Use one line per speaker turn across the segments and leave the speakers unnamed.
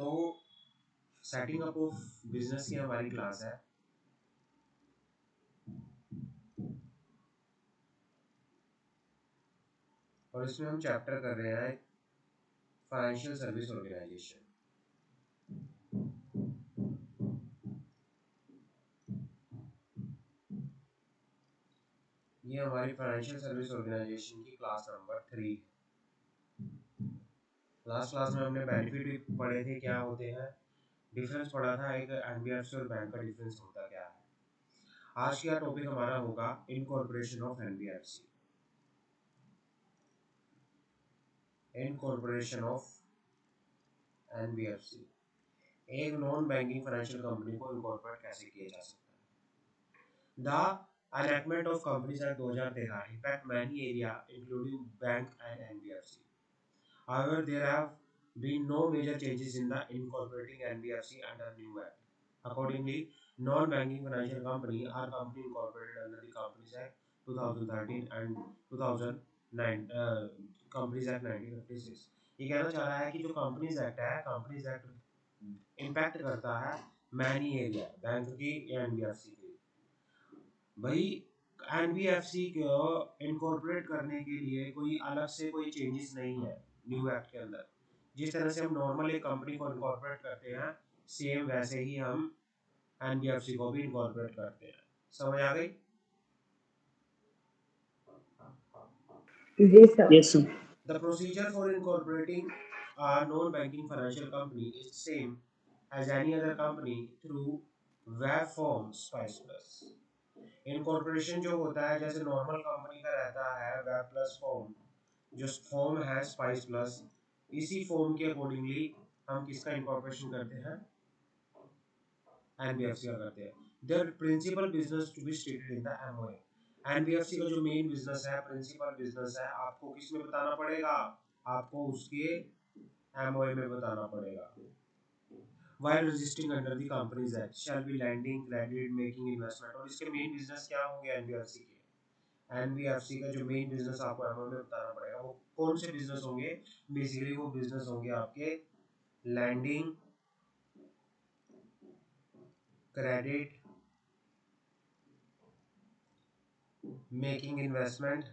तो setting up of business की हमारी क्लास है। और इसमें हम चैप्टर कर रहे हैं फाइनेंशियल सर्विस ऑर्गेनाइजेशन। ये हमारी फाइनेंशियल सर्विस ऑर्गेनाइजेशन की क्लास नंबर 3। लास्ट क्लास में हमने बेनिफिट भी पढ़े थे, क्या होते हैं, डिफरेंस पढ़ा था, एक एनबीएफसी और बैंक का डिफरेंस होता क्या है। आज का टॉपिक हमारा होगा incorporation of NBFC. Incorporation of NBFC, एक नॉन बैंकिंग फाइनेंशियल कंपनी को इनकॉर्पोरेट कैसे किया जा सकता है। The enactment of companies act 2013 impact many area including bank and NBFC. However, there have been no major changes in the incorporating NBFC under new act. Accordingly, non-banking financial company are company incorporated under the Companies Act 2013 and 2009 Companies Act 1956। ये कहना चाह रहा है कि जो companies act है, companies act impact करता है मैनी एरिया, बैंक की या एनबीएफसी की। भाई एनबीएफसी को इनकॉर्पोरेट करने के लिए कोई अलग से कोई चेंजेस नहीं है न्यू एक्ट के अंदर। जिस तरह से हम नॉर्मल एक कंपनी को इनकॉर्पोरेट करते हैं, सेम वैसे ही हम एनबीएफसी को भी इनकॉर्पोरेट करते हैं। समझ आ गई?
जी sir.
Yes, sir.
The procedure for incorporating a non-banking financial company is same as any other company through web form Spice Plus। Incorporation जो होता है, जैसे नॉर्मल कंपनी का रहता है वेब प्लस फॉर्म, जो फॉर्म है स्पाइस प्लस, इसी फॉर्म के अकॉर्डिंगली हम किसका इनकॉर्पोरेशन करते हैं, एनबीएफसी का करते हैं। Their principal business to be stated in the MOA. NBFC का जो मेन बिजनेस है, प्रिंसिपल बिजनेस है, आपको किस में बताना पड़ेगा, आपको उसके एमओए में बताना पड़ेगा। While registering under the Companies Act shall be lending, credit, making investment। और इसके मेन बिजनेस क्या होंगे एनबीएफसी के, एनबीएफसी का जो मेन बिजनेस आपको एमओए में बताना पड़ेगा, वो कौन से बिजनेस होंगे। बेसिकली वो बिजनेस होंगे आपके lending, credit, making investment,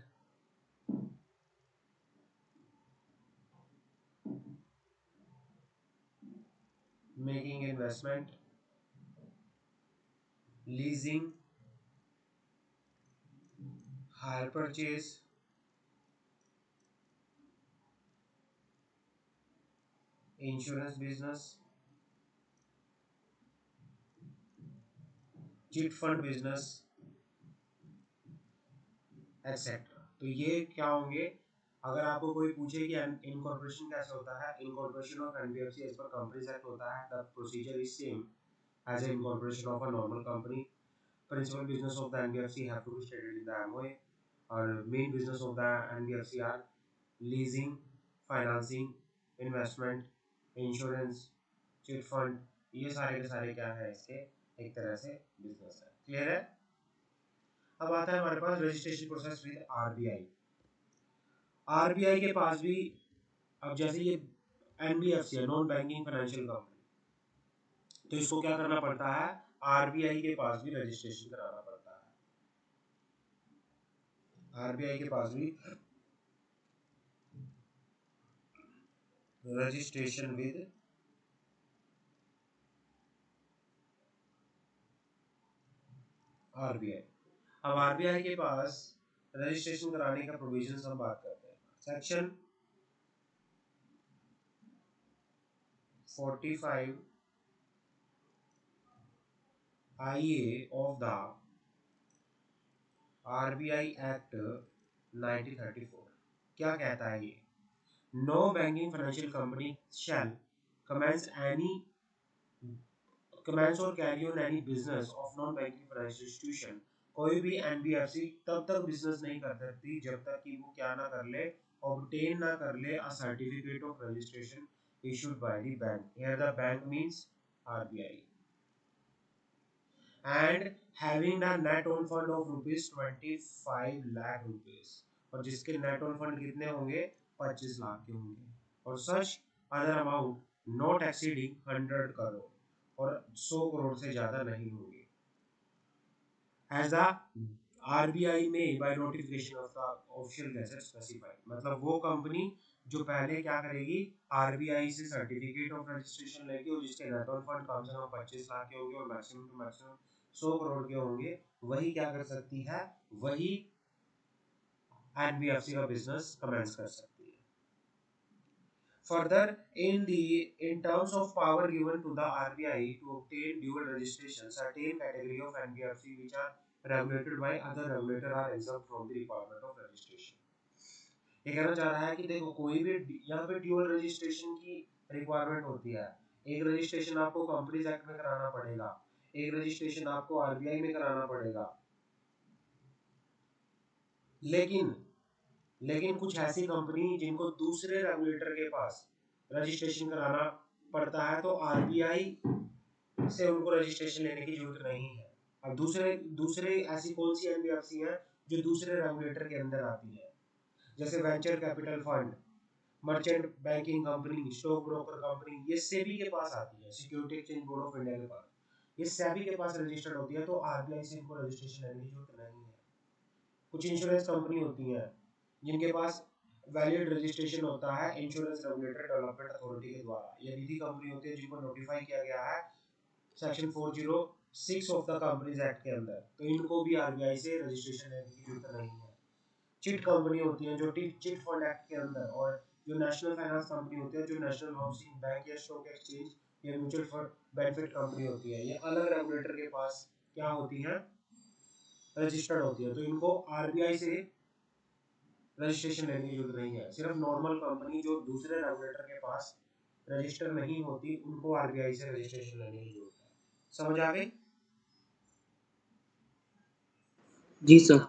leasing, hire purchase, insurance business, chit fund business et cetera. तो ये क्या होंगे। अगर आपको कोई पूछे कि इनकॉर्पोरेशन कैसे होता है, incorporation of NBFC as per companies act होता है, the procedure is same as a incorporation of a normal company. Principal business of the NBFC have to be stated in the MOA. और main business of the NBFC are leasing, financing, investment, insurance, chit fund. ये सारे के सारे क्या है, इसके एक तरह से बिजनेस है। क्लियर है? अब आता है हमारे पास registration process with RBI. RBI के पास भी, अब जैसे ये एनबीएफसी है, नॉन बैंकिंग फाइनेंशियल कंपनी, तो इसको क्या करना पड़ता है, आरबीआई के पास भी रजिस्ट्रेशन कराना पड़ता है। आरबीआई के पास भी रजिस्ट्रेशन विद आरबीआई। अब आरबीआई के पास रजिस्ट्रेशन कराने का प्रोविजन हम बात करते हैं। Section 45 IA of the RBI Act 1934 क्या कहता है ये, no banking financial company shall commence any commence or carry on any business of non banking financial institution। कोई भी एनबीएफसी तब तक बिजनेस नहीं कर सकती जब तक कि वो क्या ना कर ले, ऑब्टेन ना कर ले a certificate of registration issued by the bank। here the bank means RBI। and having the net own fund of rupees 25 lakh rupees। और जिसके नेट ओन फंड कितने होंगे, 25 लाख के होंगे। और such other amount not exceeding 100 crore और 100 करोड़ से ज्यादा नहीं होंगे। एज द आरबीआई में by notification of the official gazette specified, मतलब वो कंपनी जो पहले क्या करेगी, आरबीआई से सर्टिफिकेट ऑफ रजिस्ट्रेशन लेगी और जिसके नेट ऑन फंड कम से कम 25 लाख के होंगे और मैक्सिमम टू मैक्सिमम 100 करोड़ के होंगे, वही क्या कर सकती है, वही एनबीएफसी का बिजनेस कमेंस कर सकती है। Further, in terms of power given to the RBI to obtain dual registration, certain category of NBFC which are regulated by other regulator are exempt from the requirement of registration. ये कहना चाह रहा है कि देखो कोई भी यहाँ पे ड्यूअल रजिस्ट्रेशन की रिक्वायरमेंट होती है। एक रजिस्ट्रेशन आपको कंपनीज एक्ट में कराना पड़ेगा, एक रजिस्ट्रेशन आपको आरबीआई में कराना पड़ेगा। लेकिन लेकिन कुछ ऐसी कंपनी जिनको दूसरे रेगुलेटर के पास रजिस्ट्रेशन कराना पड़ता है तो आरबीआई से उनको रजिस्ट्रेशन लेने की जरूरत नहीं है। अब दूसरे दूसरे ऐसी कौन सी एनबीएफसी हैं जो दूसरे रेगुलेटर के अंदर आती है, जैसे venture capital fund, merchant banking company, stock broker company, ये सेबी के पास आती है, security exchange board of India के पास। ये सेबी के पास रजिस्टर्ड होती है तो आरबीआई से इनको रजिस्ट्रेशन लेने की जरूरत नहीं है। कुछ इंश्योरेंस कंपनी होती हैं जिनके पास वैलिड रजिस्ट्रेशन होता है इंश्योरेंस रेगुलेटरी डेवलपमेंट अथॉरिटी के द्वारा। ये निधि कंपनी होती है जिनको नोटिफाई किया गया है section 406 of the companies act के अंदर, तो इनको भी आरबीआई से रजिस्ट्रेशन लेने की जरूरत नहीं है। चिट कंपनी होती है जो चिट फंड एक्ट के अंदर, और जो नेशनल फाइनेंस कंपनी होती है जो नेशनल हाउसिंग बैंक या स्टॉक एक्सचेंज या म्यूचुअल फंड बेनिफिट कंपनी होती है, ये अलग रेगुलेटर के पास क्या होती हैं, रजिस्टर्ड होती है। तो इनको आरबीआई से रजिस्ट्रेशन लेने की जरूरत नहीं है। सिर्फ नॉर्मल कंपनी जो दूसरे रेगुलेटर के पास रजिस्टर नहीं होती उनको आरबीआई से रजिस्ट्रेशन लेने की जरूरत है। समझ आ गई?
जी सर।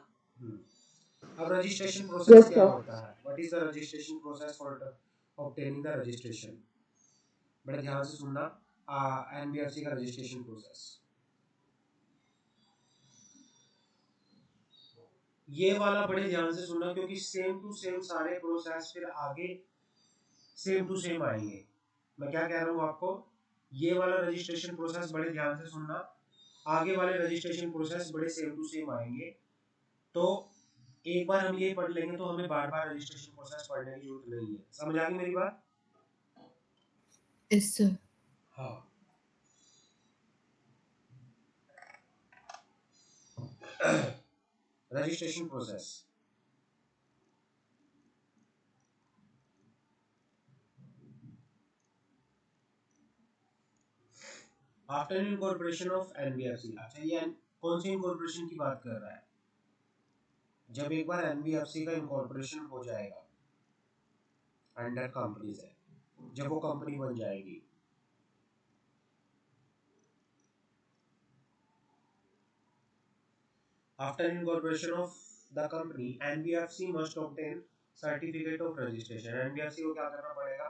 अब रजिस्ट्रेशन प्रोसेस क्या होता है? What is the registration process for obtaining the registration? बड़े ध्यान से सुनना, एनबीएफसी का रजिस्ट्रेशन प्रोसेस, ये वाला बड़े ध्यान से सुनना क्योंकि सेम टू सेम सारे प्रोसेस फिर आगे सेम टू सेम आएंगे। मैं क्या कह रहा हूँ आपको, ये वाला रजिस्ट्रेशन प्रोसेस बड़े ध्यान से सुनना, आगे वाले रजिस्ट्रेशन प्रोसेस बड़े सेम टू सेम आएंगे। तो एक बार हम ये पढ़ लेंगे तो हमें बार बार रजिस्ट्रेशन प्रोसेस पढ़ने की जरूरत नहीं है। समझ आ गई मेरी बात?
Yes sir.
हाँ। Registration process, after incorporation of NBFC. अच्छा, ये कौन सी इनकॉर्पोरेशन की बात कर रहा है? जब एक बार एनबीएफसी का इनकॉर्पोरेशन हो जाएगा अंडर कंपनीज है, जब वो कंपनी बन जाएगी, after incorporation of the company NBFC must obtain certificate of registration. NBFC को क्या करना पड़ेगा?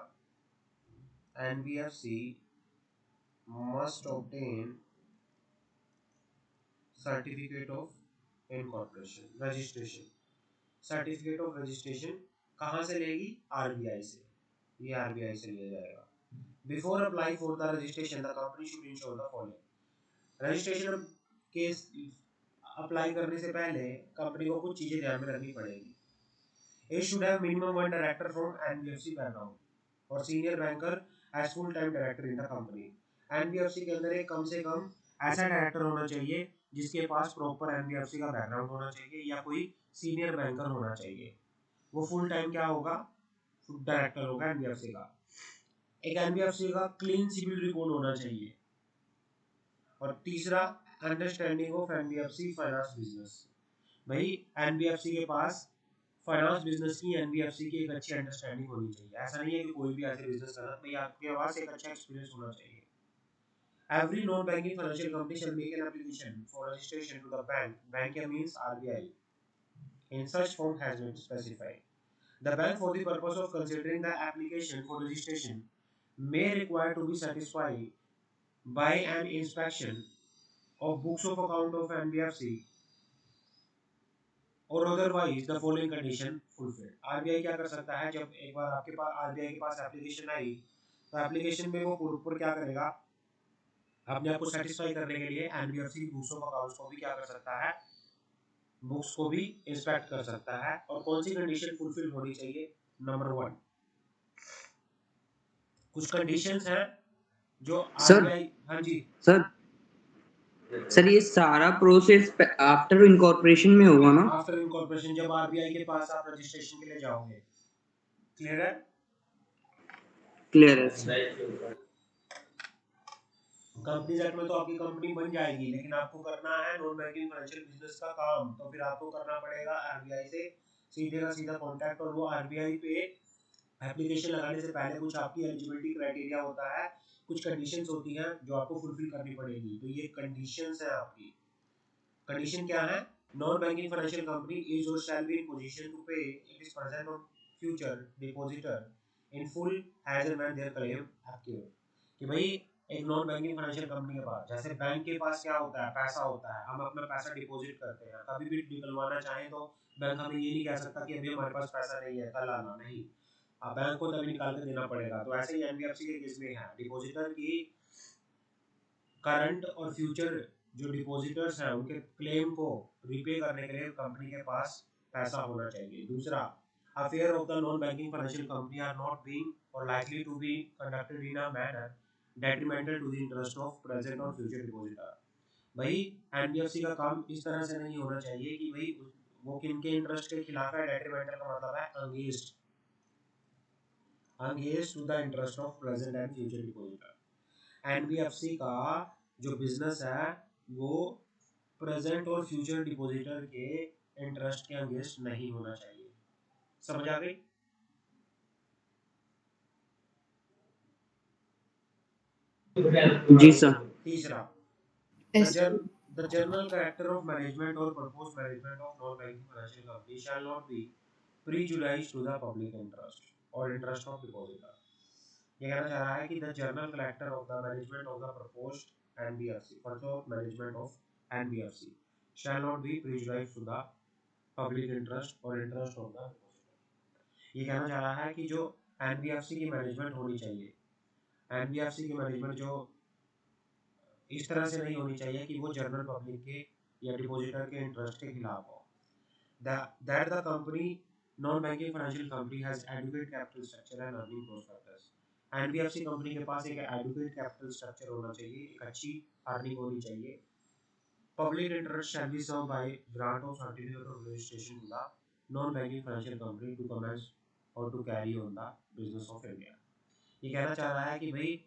NBFC must obtain certificate of incorporation registration. Certificate of registration कहाँ से लेगी? आरबीआई से। ये आरबीआई से लिया जाएगा। Before apply for the registration the company should ensure the following. Registration के अप्लाई करने से पहले कंपनी को कुछ चीजें ध्यान में रखनी पड़ेगी। It should have minimum one director from NBFC background और senior banker as full time director in the company। NBFC के अंदर एक कम से कम ऐसा डायरेक्टर होना चाहिए जिसके पास प्रॉपर NBFC का बैकग्राउंड होना चाहिए या कोई सीनियर बैंकर होना चाहिए। वो फुल टाइम क्या होगा? डायरेक्टर होगा NBFC का। एक NBFC का क्लीन सिविल रिकॉर्ड होना चाहिए। और तीसरा, understanding of NBFC finance business. भाई एनबीएफसी के पास फाइनेंस बिजनेस की, एनबीएफसी की एक अच्छी अंडरस्टैंडिंग होनी चाहिए। ऐसा नहीं है कि कोई भी ऐसे बिजनेस कर रहा है, भाई आपके पास एक अच्छा एक्सपीरियंस होना चाहिए। Every non-banking financial company shall make an application for registration to the bank. Bank means RBI. In such form has been specified. The bank, for the purpose of considering the application for registration, may require to be satisfied by an inspection of books of account of NBFC और otherwise the following condition fulfilled. RBI क्या कर सकता है, जब एक बार आपके पास RBI के पास application आई तो एप्लीकेशन में वो ऊपर क्या करेगा, अपने आप को सेटिस्फाई करने के लिए एनबीएफसी की बुक्स ऑफ अकाउंट्स को भी क्या कर सकता है, बुक्स को भी इंस्पेक्ट कर सकता है। और कौन सी कंडीशन फुलफिल होनी चाहिए, नंबर 1, कुछ कंडीशंस हैं जो
सर
आरबीआई, हाँ जी,
सर सर ये सारा प्रोसेस आफ्टर इनकॉर्पोरेशन में होगा ना?
आफ्टर इनकॉर्पोरेशन, जब आरबीआई के पास आप रजिस्ट्रेशन के लिए जाओगे। क्लियर है?
क्लियर है सर।
कंपनीज एक्ट में तो आपकी कंपनी बन जाएगी, लेकिन आपको करना है नॉन बैंकिंग फाइनेंशियल बिजनेस का काम, तो फिर आपको करना पड़ेगा आरबीआई से सीधे का सीधा कांटेक्ट। और वो आरबीआई पे एप्लीकेशन लगाने से पहले कुछ आपकी एलिजिबिलिटी क्राइटेरिया होता है, कुछ कंडीशंस होती हैं जो आपको फुलफिल करनी पड़ेगी। तो ये कंडीशंस हैं आपकी। कंडीशन क्या है, non banking financial company is or shall be in position to pay it is present on future depositor in full as and when their claim active. कि भाई एक नॉन बैंकिंग फाइनेंशियल कंपनी के पास, जैसे bank के पास क्या होता है, पैसा होता है, हम अपना पैसा डिपॉजिट करते हैं, कभी भी निकलवाना चाहें तो बैंक हमें ये नहीं कह सकता कि अभी हमारे पास पैसा नहीं है, कल आना, नहीं, अब बैंक को तभी निकाल के देना पड़ेगा। तो ऐसे ही एनबीएफसी के केस में है, डिपॉजिटर की करंट और फ्यूचर जो डिपॉजिटर्स हैं उनके क्लेम को रिपे करने के लिए कंपनी के पास पैसा होना चाहिए। दूसरा, affair of the non banking financial company are not being or likely to be conducted in a manner detrimental to the interest of present और फ्यूचर डिपॉजिटर। भाई एनबीएफसी का काम इस तरह से नहीं होना चाहिए कि भाई वो किनके इंटरेस्ट के खिलाफ है, डेट्रीमेंटल का मतलब है against, against to the interest of present and future depositor. NBFC का जो बिजनेस है वो प्रेजेंट और फ्यूचर डिपॉजिटर के इंटरेस्ट के अगेंस्ट नहीं होना चाहिए। समझ आ गई?
जी सर।
तीसरा,
Yes.
the general character of management or proposed management of non-banking financial company shall not be prejudiced to the public interest or interest of depositor। ये कहना चाह रहा है कि the general character of the management of the proposed NBFC, proposed management of NBFC shall not be prejudiced to the public interest or interest of the depositor। ये कहना चाह रहा है कि जो एनबीएफसी की मैनेजमेंट होनी चाहिए, एनबीएफसी की मैनेजमेंट जो इस तरह से नहीं होनी चाहिए कि वो जनरल पब्लिक के या डिपॉजिटर के इंटरेस्ट के खिलाफ हो। That the company non banking financial company has adequate capital structure and earning prospects. NBFC company के पास एक एडुकेट कैपिटल स्ट्रक्चर होना चाहिए, एक अच्छी अर्निंग होनी चाहिए। Public interest shall be serve by grant of certificate of registration to the non banking financial company to commence or to carry on the business of India. ये कहना चाह रहा है कि भाई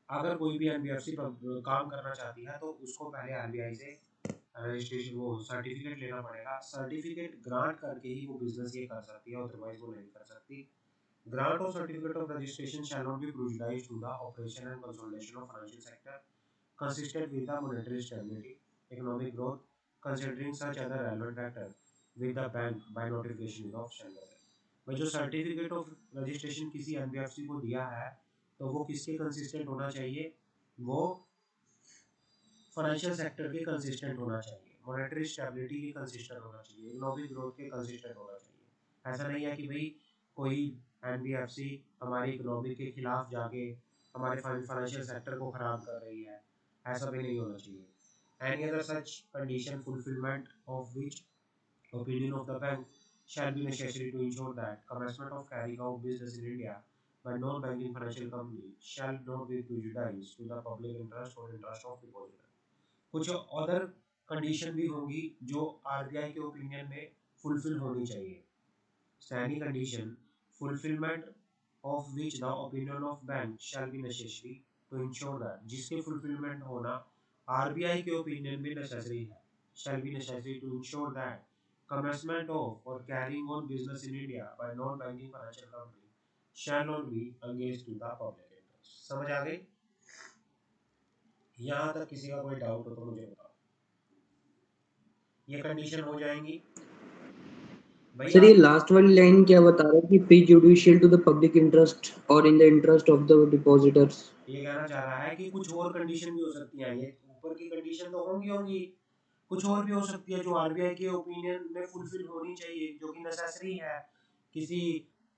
अगर कोई भी एनबीएफसी काम करना चाहती है तो उसको पहले आरबीआई से रजिस्ट्रेशन, वो सर्टिफिकेट लेना पड़ेगा। सर्टिफिकेट ग्रांट करके ही वो बिजनेस ये कर सकती है, अदरवाइज वो नहीं कर सकती। ग्रांट और certificate of registration shall not be prejudice to the operation and consolidation of financial sector consistent with the monetary stability, economic growth, considering such other relevant factors with the bank by notification is of standard। भाई जो certificate of registration किसी NBFC को दिया है तो वो किसके consistent होना चाहिए, वो फाइनेंशियल सेक्टर के कंसिस्टेंट होना चाहिए, मॉनेटरी स्टेबिलिटी के कंसिस्टेंट होना चाहिए, इकोनॉमिक ग्रोथ के कंसिस्टेंट होना चाहिए। ऐसा नहीं है कि भाई कोई एनबीएफसी हमारी इकोनॉमी के खिलाफ जाके हमारे फाइनेंशियल सेक्टर को खराब कर रही है, ऐसा भी नहीं होना चाहिए। Any other such condition fulfilment of which opinion of the bank shall be necessary to ensure that commencement of carrying out business in India by non-banking financial company shall not be prejudiced to the public interest or interest of depositor। कुछ other condition भी होंगी जो RBI के opinion में fulfil होनी चाहिए। Any condition fulfilment of which the opinion of bank shall be necessary to ensure that, जिसके fulfilment होना आरबीआई के ओपिनियन में नेसेसरी है, shall be necessary to ensure that commencement of or carrying on business in India by non-banking financial company shall not be against to the public interest। समझ आ गई? यहाँ तक किसी का कोई डाउट हो तो मुझे बताओ। ये कंडीशन हो जाएंगी भाई
सर ये
आप।
लास्ट वाली लाइन क्या बता रहा है कि प्रीजुडिशियल टू द पब्लिक इंटरेस्ट और in the interest of the depositors?
ये कहना चाह रहा है कि कुछ और कंडीशन भी हो सकती है, ये ऊपर की कंडीशन तो होंगी होंगी, कुछ और भी हो सकती है जो आरबीआई के ओपिनियन में फुलफिल होनी चाहिए, जो कि नेसेसरी है किसी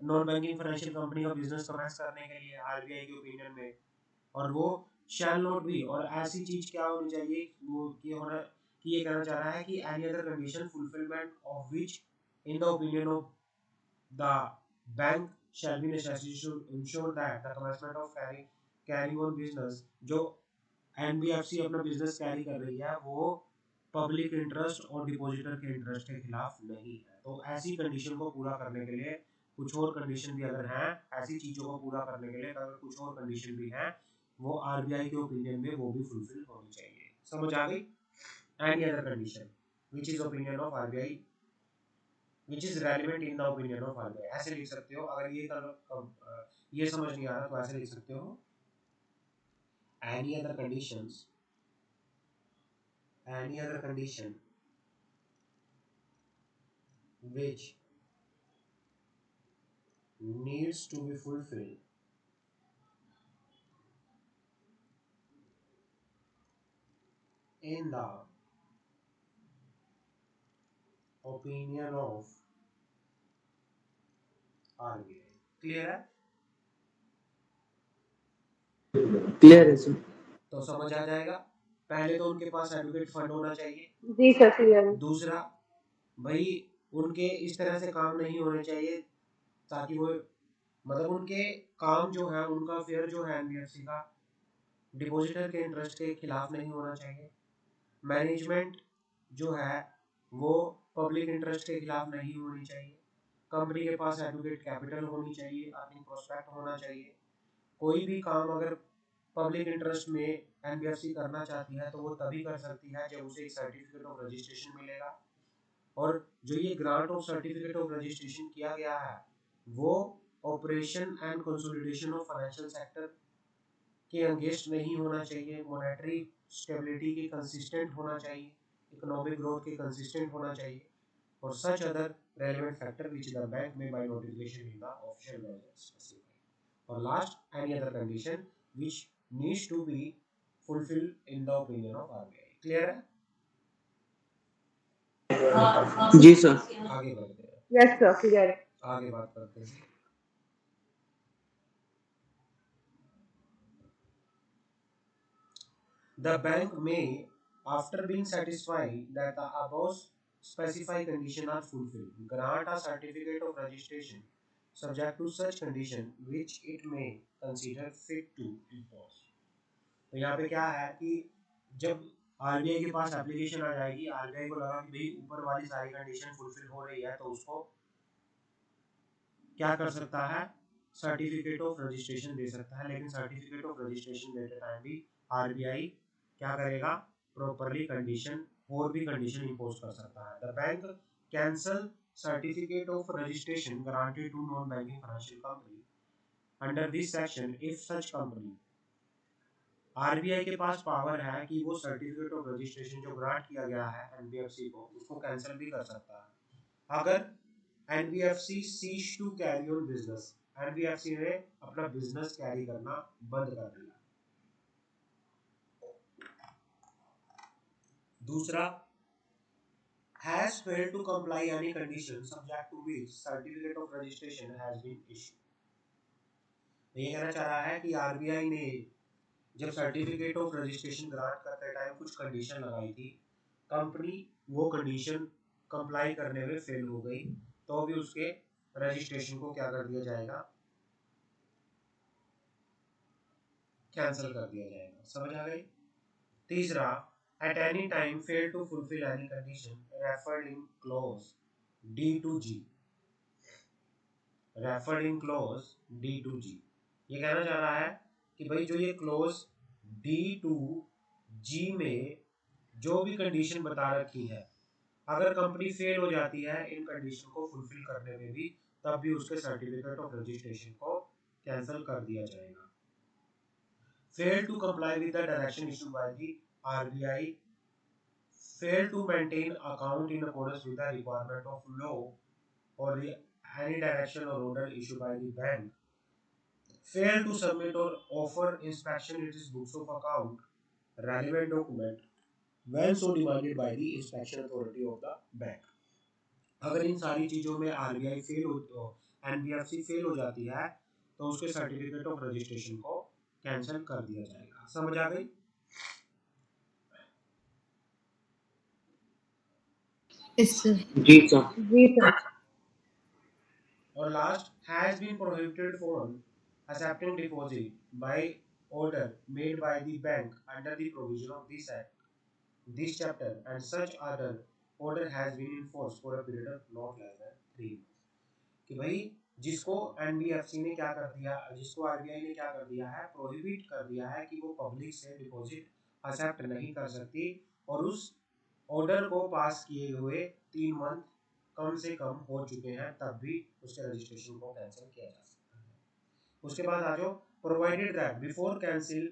नॉन बैंकिंग फाइनेंशियल कंपनी का बिजनेस कमेंस करने के लिए आरबीआई के ओपिनियन में, और वो शैल नोट भी, और ऐसी चीज क्या होनी चाहिए वो कि होना, कि ये कहना चाह रहा है कि any other condition fulfilment of which in the opinion of the bank shall be necessary to ensure that the commencement of carrying on business, जो एनबीएफसी अपना बिजनेस कैरी कर रही है वो पब्लिक इंटरेस्ट और डिपॉजिटर के इंटरेस्ट के खिलाफ नहीं है। तो ऐसी कंडीशन को पूरा करने के लिए कुछ और कंडीशन भी अगर हैं, ऐसी चीज़ों को पूरा करने के लिए अगर कुछ और कंडीशन भी हैं, वो आरबीआई के ओपिनियन में वो भी फुलफिल होनी चाहिए। समझ आ गई? Any other condition which is opinion of RBI, which is relevant in the opinion of RBI, ऐसे लिख सकते हो। अगर ये समझ नहीं आ रहा तो ऐसे लिख सकते हो, any other conditions, any other condition which needs to be fulfilled in the opinion of RBI। Clear है?
क्लियर है सर।
तो समझ आ जाएगा। पहले तो उनके पास एडवोकेट फंड होना चाहिए।
जी सर क्लियर है।
दूसरा, भाई उनके इस तरह से काम नहीं होने चाहिए ताकि वो, मतलब उनके काम जो है, उनका फेयर जो है एनबीएफसी का डिपॉजिटर के इंटरेस्ट के खिलाफ नहीं होना चाहिए। मैनेजमेंट जो है वो पब्लिक इंटरेस्ट के खिलाफ नहीं होनी चाहिए। कंपनी के पास एडवोकेट कैपिटल होनी चाहिए, अर्निंग प्रोस्पेक्ट होना चाहिए। कोई भी काम अगर पब्लिक इंटरेस्ट में एनबीएफसी करना चाहती है तो वो तभी कर सकती है जब उसे एक सर्टिफिकेट ऑफ रजिस्ट्रेशन मिलेगा। और जो ये grant of certificate of registration किया गया है वो operation and consolidation of financial sector के अगेंस्ट नहीं होना चाहिए, मॉनेटरी स्टेबिलिटी के कंसिस्टेंट होना चाहिए, इकोनॉमिक ग्रोथ के कंसिस्टेंट होना चाहिए, और such other relevant factor which the bank may by notification in the official gazette specified. और last, any other condition which needs to be fulfill in the opinion of RBI. Clear है?
जी sir.
आगे बढ़ते हैं,
yes sir clear है।
आगे बात करते हैं। The bank may, after being satisfied that the above specified conditions are fulfilled, grant a certificate of registration subject to such condition which it may consider fit to impose। तो यहाँ पे क्या है कि जब आरबीआई के पास एप्लीकेशन आ जाएगी, RBI को लगा कि भाई ऊपर वाली सारी कंडीशन फुलफिल हो रही है, तो उसको क्या कर सकता है, सर्टिफिकेट ऑफ रजिस्ट्रेशन दे सकता है। लेकिन सर्टिफिकेट ऑफ रजिस्ट्रेशन देते टाइम भी आरबीआई क्या करेगा, प्रॉपरली कंडीशन और भी कंडीशन इंपोज कर सकता है। The bank cancel certificate of registration granted to non banking financial company under this section if such company, RBI के पास पावर है कि वो सर्टिफिकेट ऑफ रजिस्ट्रेशन जो ग्रांट किया गया है एनबीएफसी को, उसको कैंसिल भी कर सकता है अगर NBFC cease to carry on business, NBFC ने अपना बिजनेस कैरी करना बंद कर दिया। दूसरा, has failed to comply any condition subject to which certificate of registration has been issued। ये कहना चाह रहा है कि आरबीआई ने जब सर्टिफिकेट ऑफ रजिस्ट्रेशन ग्रांट करते टाइम कुछ कंडीशन लगाई थी, कंपनी वो कंडीशन कंप्लाई करने में फेल हो गई, तो भी उसके रजिस्ट्रेशन को क्या कर दिया जाएगा, कैंसिल कर दिया जाएगा। समझ आ गई? तीसरा, at any time fail to fulfill any condition referred in clause D to G, referred in clause D to G. ये कहना चाह रहा है कि भाई जो ये क्लोज डी टू जी में जो भी कंडीशन बता रखी है, अगर कंपनी फेल हो जाती है इन कंडीशन को फुलफिल करने में भी, तब भी उसके सर्टिफिकेट ऑफ रजिस्ट्रेशन को कैंसिल कर दिया जाएगा। Fail to comply with the direction issued by the RBI, fail to maintain account in accordance with the requirement of law or the any direction or order issued by the bank, fail to submit or offer inspection its books of account relevant document when so demanded by the inspection authority of the bank। अगर इन सारी चीजों में RBI fail हो, NBFC fail हो जाती है तो उसके सर्टिफिकेट ऑफ रजिस्ट्रेशन को कैंसिल कर दिया जाएगा। समझ आ गई?
Yes, sir.
जी सर।
जी सर।
और last, has been prohibited from accepting deposit by order made by the bank under the provision of this chapter, and such order has been in force for a period of not less than 3 months। कि भाई जिसको NBFC ने क्या कर दिया, जिसको RBI ने क्या कर दिया है, प्रोहिबिट कर दिया है कि वो पब्लिक से डिपॉजिट एक्सेप्ट नहीं कर सकती, और उस ऑर्डर को पास किए हुए 3 मंथ कम से कम हो चुके हैं, तब भी उसके रजिस्ट्रेशन को कैंसिल किया जा सकता है। उसके बाद आ जाओ, provided that before cancel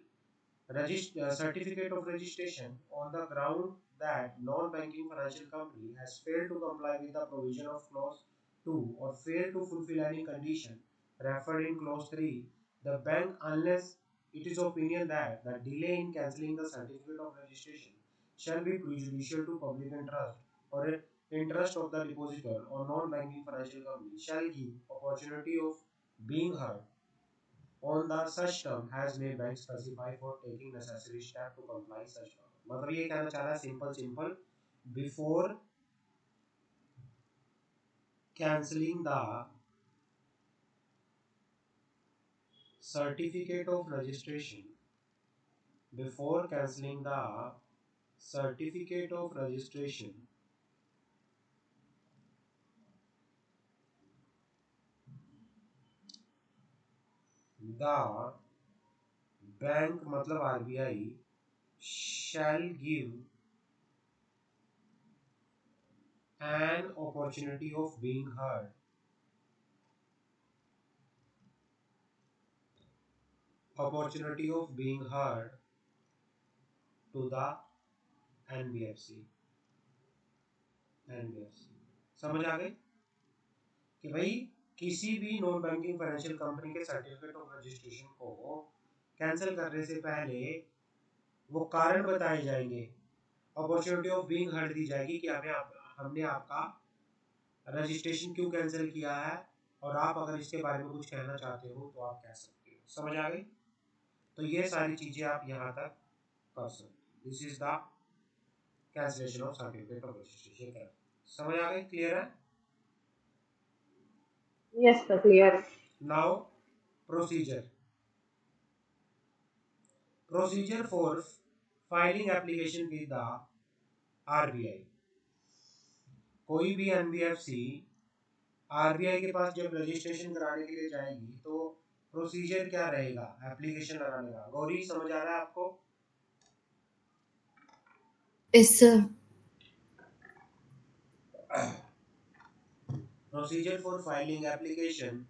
certificate of registration on the ground that non-banking financial company has failed to comply with the provision of clause 2 or failed to fulfill any condition referred in clause 3, the bank, unless it is opinion that the delay in cancelling the certificate of registration shall be prejudicial to public interest or interest of the depositor or non-banking financial company, shall give opportunity of being heard on the such term has made bank specify for taking necessary step to comply such term। मतलब ये कहना चाह रहा है simple before cancelling the certificate of registration, before cancelling the certificate of registration, the bank मतलब RBI shall give an opportunity of being heard to the NBFC. समझ आ गई कि भाई किसी भी नॉन बैंकिंग फाइनेंशियल कंपनी के सर्टिफिकेट ऑफ रजिस्ट्रेशन को कैंसिल करने से पहले वो कारण बताए जाएंगे, अपॉर्चुनिटी ऑफ बीइंग हर्ड दी जाएगी कि हमने आपका रजिस्ट्रेशन क्यों कैंसिल किया है, और आप अगर इसके बारे में कुछ कहना चाहते हो तो आप कह सकते हो। समझ आ गई? तो ये सारी चीजें आप यहाँ तक कर सकते हो। This is the cancellation of certificate of registration. समझ आ गई? क्लियर है?
Yes sir, clear.
Now procedure for filing application with the RBI. कोई भी एनबीएफसी आरबीआई के पास जब रजिस्ट्रेशन कराने के लिए जाएगी तो प्रोसीजर क्या रहेगा एप्लीकेशन लगाने का? गौरी समझ आ रहा है आपको?
Yes, sir.
Procedure for filing application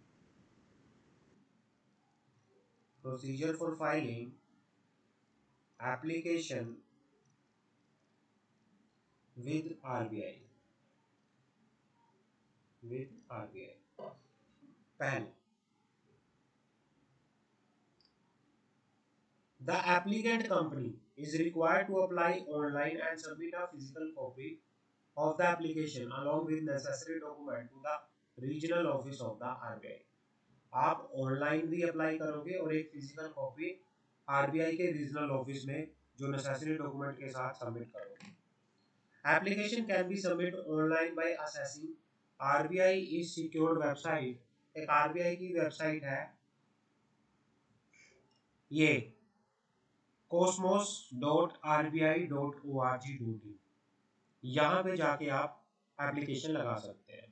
with RBI पहले, the applicant company is required to apply online and submit a physical copy of the application along with necessary document to the regional office of the RBI. आप online भी apply करोगे और एक physical copy RBI के regional office में जो necessary document के साथ सबमिट करोगे। Application can be submit online by accessing RBI is secured website. एक आरबीआई की वेबसाइट है ये cosmos.rbi.org.in, यहाँ पे जाके आप एप्लीकेशन लगा सकते हैं।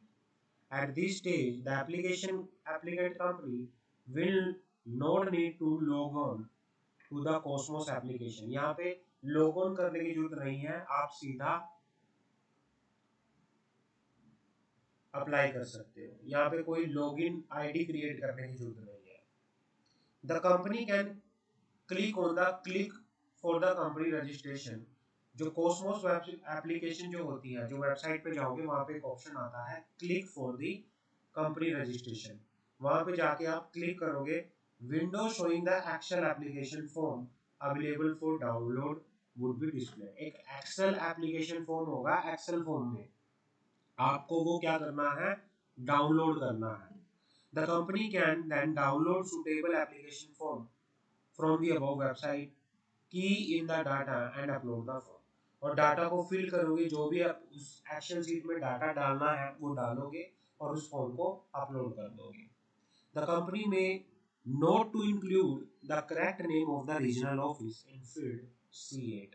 At this stage, the applicant company will not need to log on to the Cosmos application। यहाँ पे log on करने की जरूरत नहीं है, आप सीधा अप्लाई कर सकते हो। यहाँ पे कोई लॉगिन आईडी क्रिएट करने की जरूरत नहीं है। The company can click on the click for the company registration। जो कॉस्मोस एप्लीकेशन जो होती है, जो वेबसाइट पे जाओगे वहाँ पे एक ऑप्शन आता है click for the company registration. वहाँ पे जाके आप क्लिक करोगे, window showing the Excel application form available for download would be display. एक एक्सेल एप्लीकेशन फॉर्म होगा, एक्सेल फॉर्म में आपको वो क्या करना है, डाउनलोड करना है। The company can then download suitable application form from the above website, key in the data and upload the form. और डाटा को फिल करोगे, जो भी आप उस एक्शन शीट में डाटा डालना है वो डालोगे और उस फॉर्म को अपलोड कर दोगे. The company may note to include the correct name of the regional office in field C8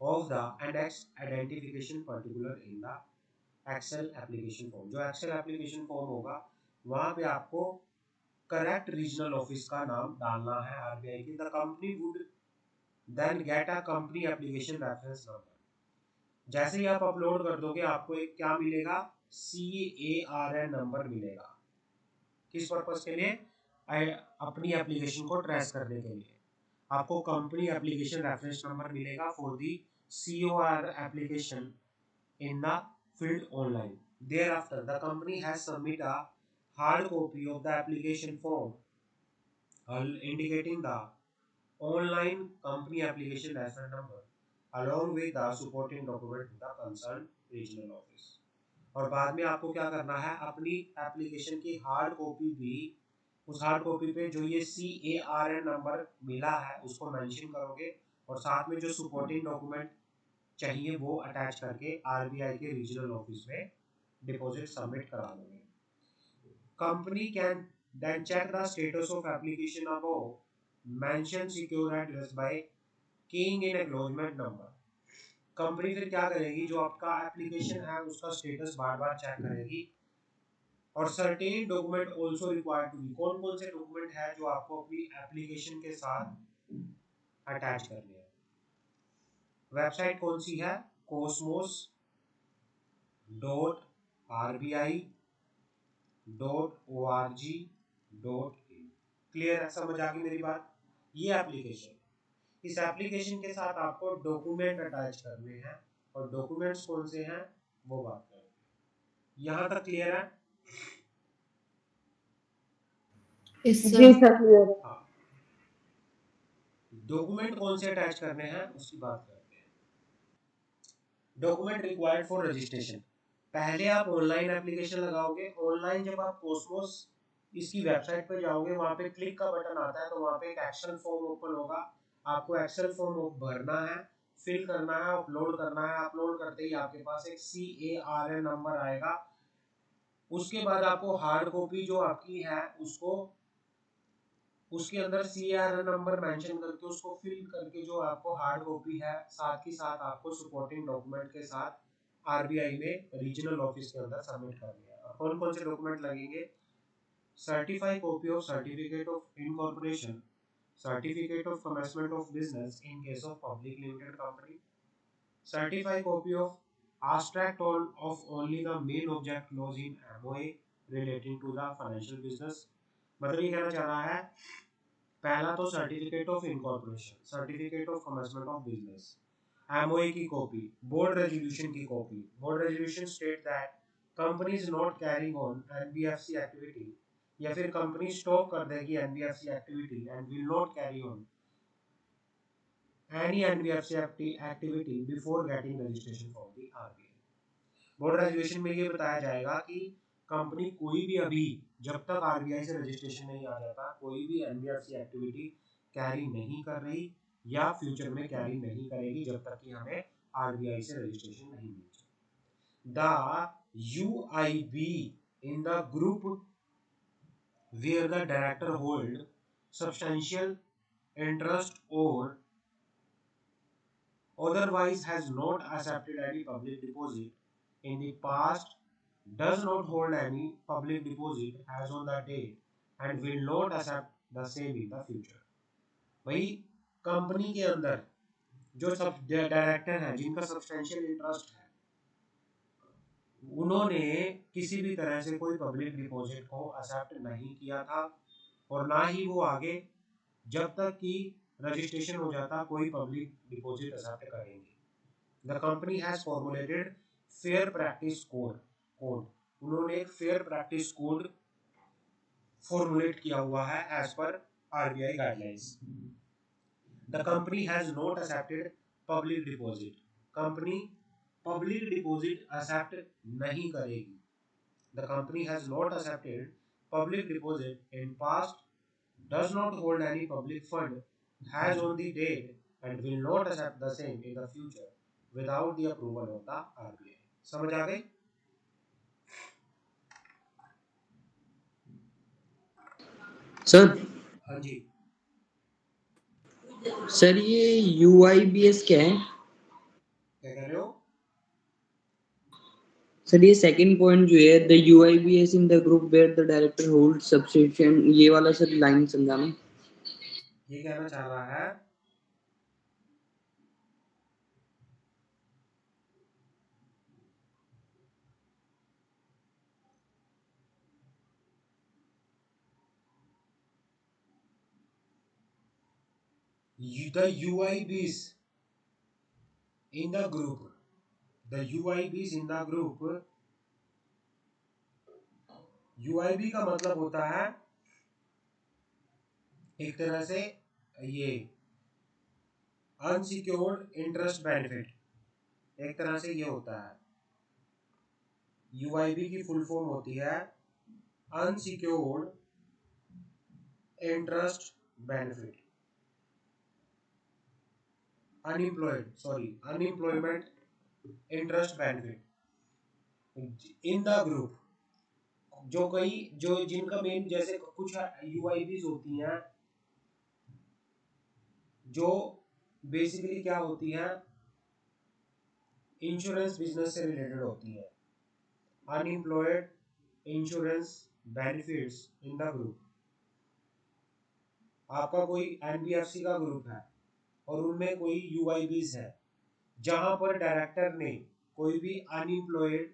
of the index identification particular in the Excel application form. जो Excel application form होगा वहाँ पे आपको correct regional office का नाम डालना है RBI की. The company would then get a company application reference number. जैसे ही आप अपलोड कर दोगे आपको एक क्या मिलेगा, CARN नंबर मिलेगा. किस पर्पस के लिए, अपनी एप्लीकेशन को ट्रेस करने के लिए. आपको कंपनी एप्लीकेशन रेफरेंस नंबर मिलेगा for the COR application in the field online. Thereafter, the company has submitted a hard copy of the application form indicating the online company application reference number along with the supporting document to the concerned regional office. और बाद में आपको क्या करना है, अपनी application की hard copy भी, उस हार्ड कॉपी पे जो ये CARN नंबर मिला है उसको मेंशन करोगे और साथ में जो सपोर्टिंग डॉक्यूमेंट चाहिए वो अटैच करके आरबीआई के रीजनल ऑफिस में डिपॉजिट सबमिट करा दोगे. Company can then check the status of application above mention secure address by keying in acknowledgement number. Company फिर क्या करेगी, जो आपका एप्लीकेशन है उसका स्टेटस बार बार चेक करेगी. और certain document also required to be, कौन कौन से डॉक्यूमेंट है जो आपको अपनी एप्लीकेशन के साथ अटैच करने हैं. वेबसाइट कौन सी है, cosmos.rbi.org.in. क्लियर है, समझ आ गई मेरी बात. ये एप्लीकेशन, इस एप्लीकेशन के साथ आपको डॉक्यूमेंट अटैच करने हैं और डॉक्यूमेंट्स कौन से हैं वो बात करेंगे. यहाँ तक क्लियर है.
Yes,
जी
sir.
सर क्लियर है.
हाँ, डॉक्यूमेंट कौन से अटैच करने हैं उसकी बात करते हैं. Document required for registration. पहले आप ऑनलाइन एप्लीकेशन लगाओगे. ऑनलाइन जब आप कोस्मोस इसकी वेबसाइट पे जाओगे वहाँ पे क्लिक का बटन आता है तो वहाँ पे एक एक्शन फॉर्म ओपन होगा. आपको एक्सेल फॉर्म भरना है, फिल करना है, अपलोड करना है. अपलोड करते ही आपके पास एक CARN नंबर आएगा. उसके बाद आपको हार्ड कॉपी जो आपकी है उसको उसके अंदर CARN नंबर मेंशन करके उसको फिल करके जो आपको हार्ड कॉपी है साथ ही साथ आपको सपोर्टिंग डॉक्यूमेंट के साथ आरबीआई में रीजनल ऑफिस के अंदर सबमिट करनी है. और कौन कौन से डॉक्यूमेंट लगेंगे, certified copy of certificate of incorporation, certificate of commencement of business in case of public limited company, certified copy of abstract of only the main object clause in MOA relating to the financial business. मतलब ये कहना चाह रहा है, पहला तो certificate of incorporation, certificate of commencement of business, MOA की copy, board resolution की copy. Board resolution state that company is not carrying on NBFC activity, या फिर कंपनी स्टॉप कर देगी NBFC activity and will not carry on any NBFC activity before getting registration from the RBI. Board resolution में ये बताया जाएगा कि company कोई भी अभी जब तक आरबीआई से रजिस्ट्रेशन नहीं आ जाता कोई भी एनबीएफसी एक्टिविटी कैरी नहीं कर रही या फ्यूचर में कैरी नहीं करेगी जब तक कि हमें आरबीआई से रजिस्ट्रेशन नहीं मिल जाए. The UIB in the group where the director hold substantial interest or otherwise has not accepted any public deposit in the past, does not hold any public deposit as on the date and will not accept the same in the future. भाई company के अंदर जो सब director हैं जिनका substantial interest है उन्होंने किसी भी तरह से कोई पब्लिक डिपॉजिट को एक्सेप्ट नहीं किया था और ना ही वो आगे जब तक कि रजिस्ट्रेशन हो जाता कोई पब्लिक डिपॉजिट एक्सेप्ट करेंगे. The company has formulated fair practice code. उन्होंने एक फेयर प्रैक्टिस कोड फॉर्मुलेट किया हुआ है as per RBI guidelines. The company has not accepted public deposit. Company public deposit accept नहीं करेगी. The company has not accepted public deposit in past, does not hold any public fund, has on the date and will not accept the same in the future without the approval of the RBI. समझ आ गई?
Sir
हाँ जी,
sir ये UIBS क्या है?
क्या कह रहे हो?
सर ये सेकंड पॉइंट जो है, the UIBS in the group where the director hold subscription, ये वाला सर लाइन समझाना।
ये कहना चाह रहा है the UIBs in the group, the UIBs in the group, UIB का मतलब होता है एक तरह से ये अनसिक्योर्ड इंटरेस्ट बेनिफिट, एक तरह से ये होता है। यूआईबी की फुल फॉर्म होती है unsecured interest benefit, unemployment interest benefit in the group. जो कई जो जिनका मेन जैसे कुछ यूआईबीज होती हैं जो बेसिकली क्या होती हैं, इंश्योरेंस बिजनेस से रिलेटेड होती है। Unemployed insurance benefits in the group. आपका कोई एनबीएफसी का ग्रुप है और उनमें कोई यूआईबीज है जहां पर डायरेक्टर ने कोई भी अनएम्प्लॉयड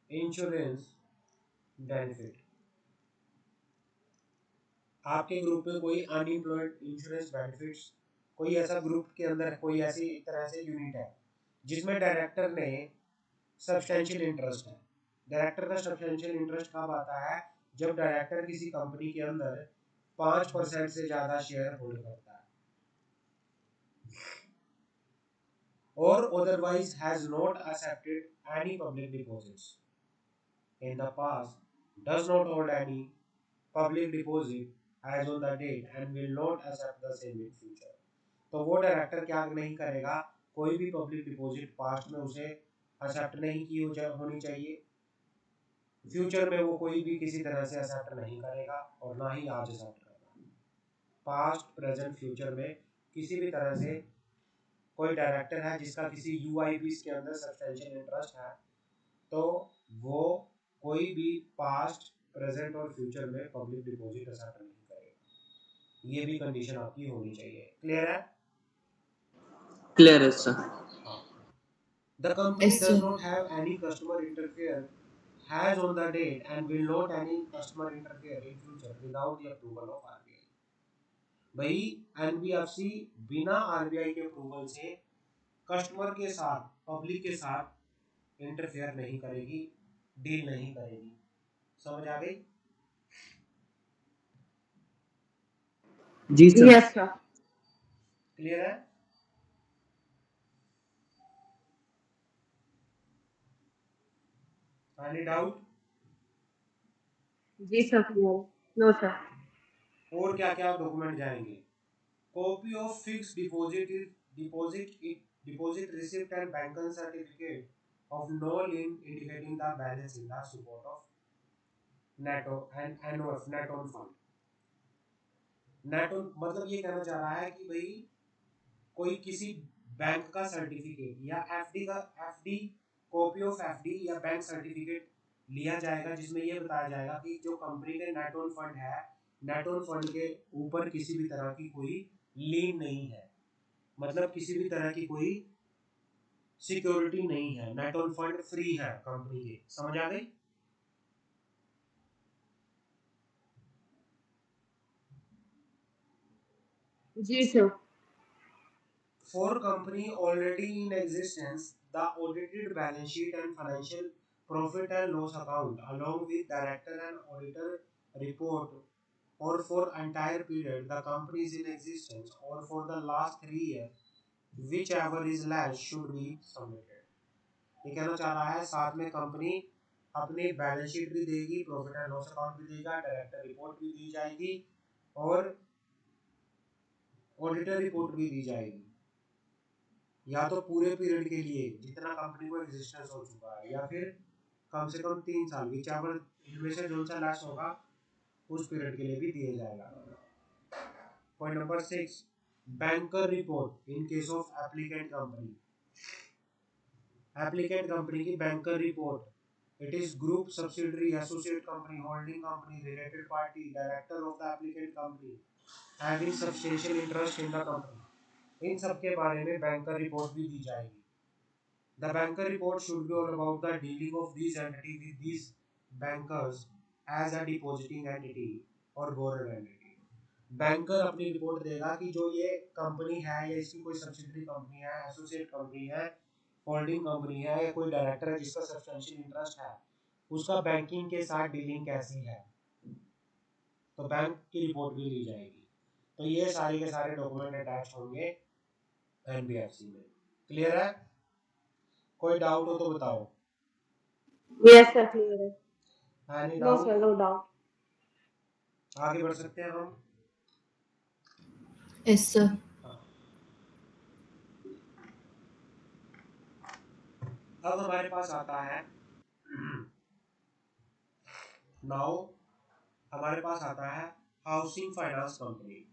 इंश्योरेंस बेनिफिट, आपके ग्रुप में कोई अनएम्प्लॉयड इंश्योरेंस बेनिफिट्स, कोई ऐसा ग्रुप के अंदर कोई ऐसी एक तरह से यूनिट है जिसमें डायरेक्टर ने सब्सटेंशियल इंटरेस्ट है। डायरेक्टर का सब्सटेंशियल इंटरेस्ट कब आता है? जब डायरेक्टर किसी कंपनी के अंदर 5% से ज्यादा शेयर होल्ड करता है और otherwise has not accepted any public deposits in the past, does not hold any public deposit as on the date and will not accept the same in future। तो वो director क्या नहीं करेगा, कोई भी पब्लिक डिपॉजिट पास्ट में उसे accept नहीं की होनी चाहिए, फ्यूचर में वो कोई भी किसी तरह से एक्सेप्ट नहीं करेगा और ना ही आज एक्सेप्ट करेगा। पास्ट प्रेजेंट फ्यूचर में किसी भी तरह से कोई डायरेक्टर है जिसका किसी यूआईबीज के अंदर सब्सटेंशियल इंटरेस्ट है तो वो कोई भी पास्ट प्रेजेंट और फ्यूचर में पब्लिक डिपॉजिट एक्सेप्ट नहीं करेगा। ये भी कंडीशन आपकी होनी चाहिए। क्लियर है?
क्लियर है सर।
हाँ। The company
Yes,
does
sir.
not have any customer interfere has on the date and will not any customer interfere in future without the approval of RBI। भाई NBFC बिना RBI के approval से customer के साथ public के साथ interfere नहीं करेगी, डील नहीं करेगी। समझ आ गई?
जी सर।
Yes, sir.
क्लियर है? Any doubt?
जी sir, clear. No, sir.
और क्या क्या डॉक्यूमेंट जाएंगे? Copy of fix deposit receipt and banker certificate of no lien indicating the balance in the support of नेटो and NOF net on fund. Net on मतलब ये कहना चाह रहा है कि भाई कोई किसी बैंक का सर्टिफिकेट या एफडी कॉपी ऑफ एफडी या बैंक सर्टिफिकेट लिया जाएगा जिसमें ये बताया जाएगा कि जो कंपनी के नेट ऑन फंड है, नेट ऑन फंड के ऊपर किसी भी तरह की कोई लीन नहीं है, मतलब किसी भी तरह की कोई सिक्योरिटी नहीं है, नेट ऑन फंड फ्री है कंपनी के। समझ आ गई?
जी sir.
For company already in existence, the audited balance sheet and financial profit and loss account along with director and auditor report or for entire period the company is in existence or for the last 3 years which ever is less should be submitted. ये कहना चाह रहा है साथ में company अपनी balance sheet भी देगी, प्रॉफिट एंड लॉस अकाउंट भी देगा, डायरेक्टर रिपोर्ट भी दी जाएगी और ऑडिटर रिपोर्ट भी दी जाएगी, या तो पूरे पीरियड के लिए जितना कंपनी को एग्जिस्टेंस हो चुका है या फिर कम से कम 3 साल, विच एवर इनमें से जो सा लेस होगा उस पीरियड के लिए भी दिया जाएगा। Point number 6, banker report in case of applicant company. Applicant company की banker report, it is group, subsidiary, associate company, holding company, related party, director of the applicant company having substantial interest in the company, इन सब के बारे में banker report भी दी जाएगी। The banker report should be all about the dealing of this entity with this bankers as a depositing entity और borer entity. Banker अपनी रिपोर्ट देगा कि जो ये कंपनी है या इसकी कोई सब्सिडरी कंपनी है, एसोसिएट कंपनी है, होल्डिंग कंपनी है या कोई डायरेक्टर है जिसका सब्सटेंशियल इंटरेस्ट है, उसका बैंकिंग के साथ डीलिंग कैसी है, तो बैंक की रिपोर्ट भी ली जाएगी। तो ये सारे के सारे डॉक्यूमेंट अटैच होंगे एनबीएफसी में। क्लियर है? कोई डाउट हो तो बताओ।
Yes, sir. Clear.
Any
No,
doubt?
sir. No doubt.
आगे बढ़ सकते हैं हम।
Yes, sir.
अब हमारे पास आता है नाउ हमारे पास आता है हाउसिंग फाइनेंस कंपनी।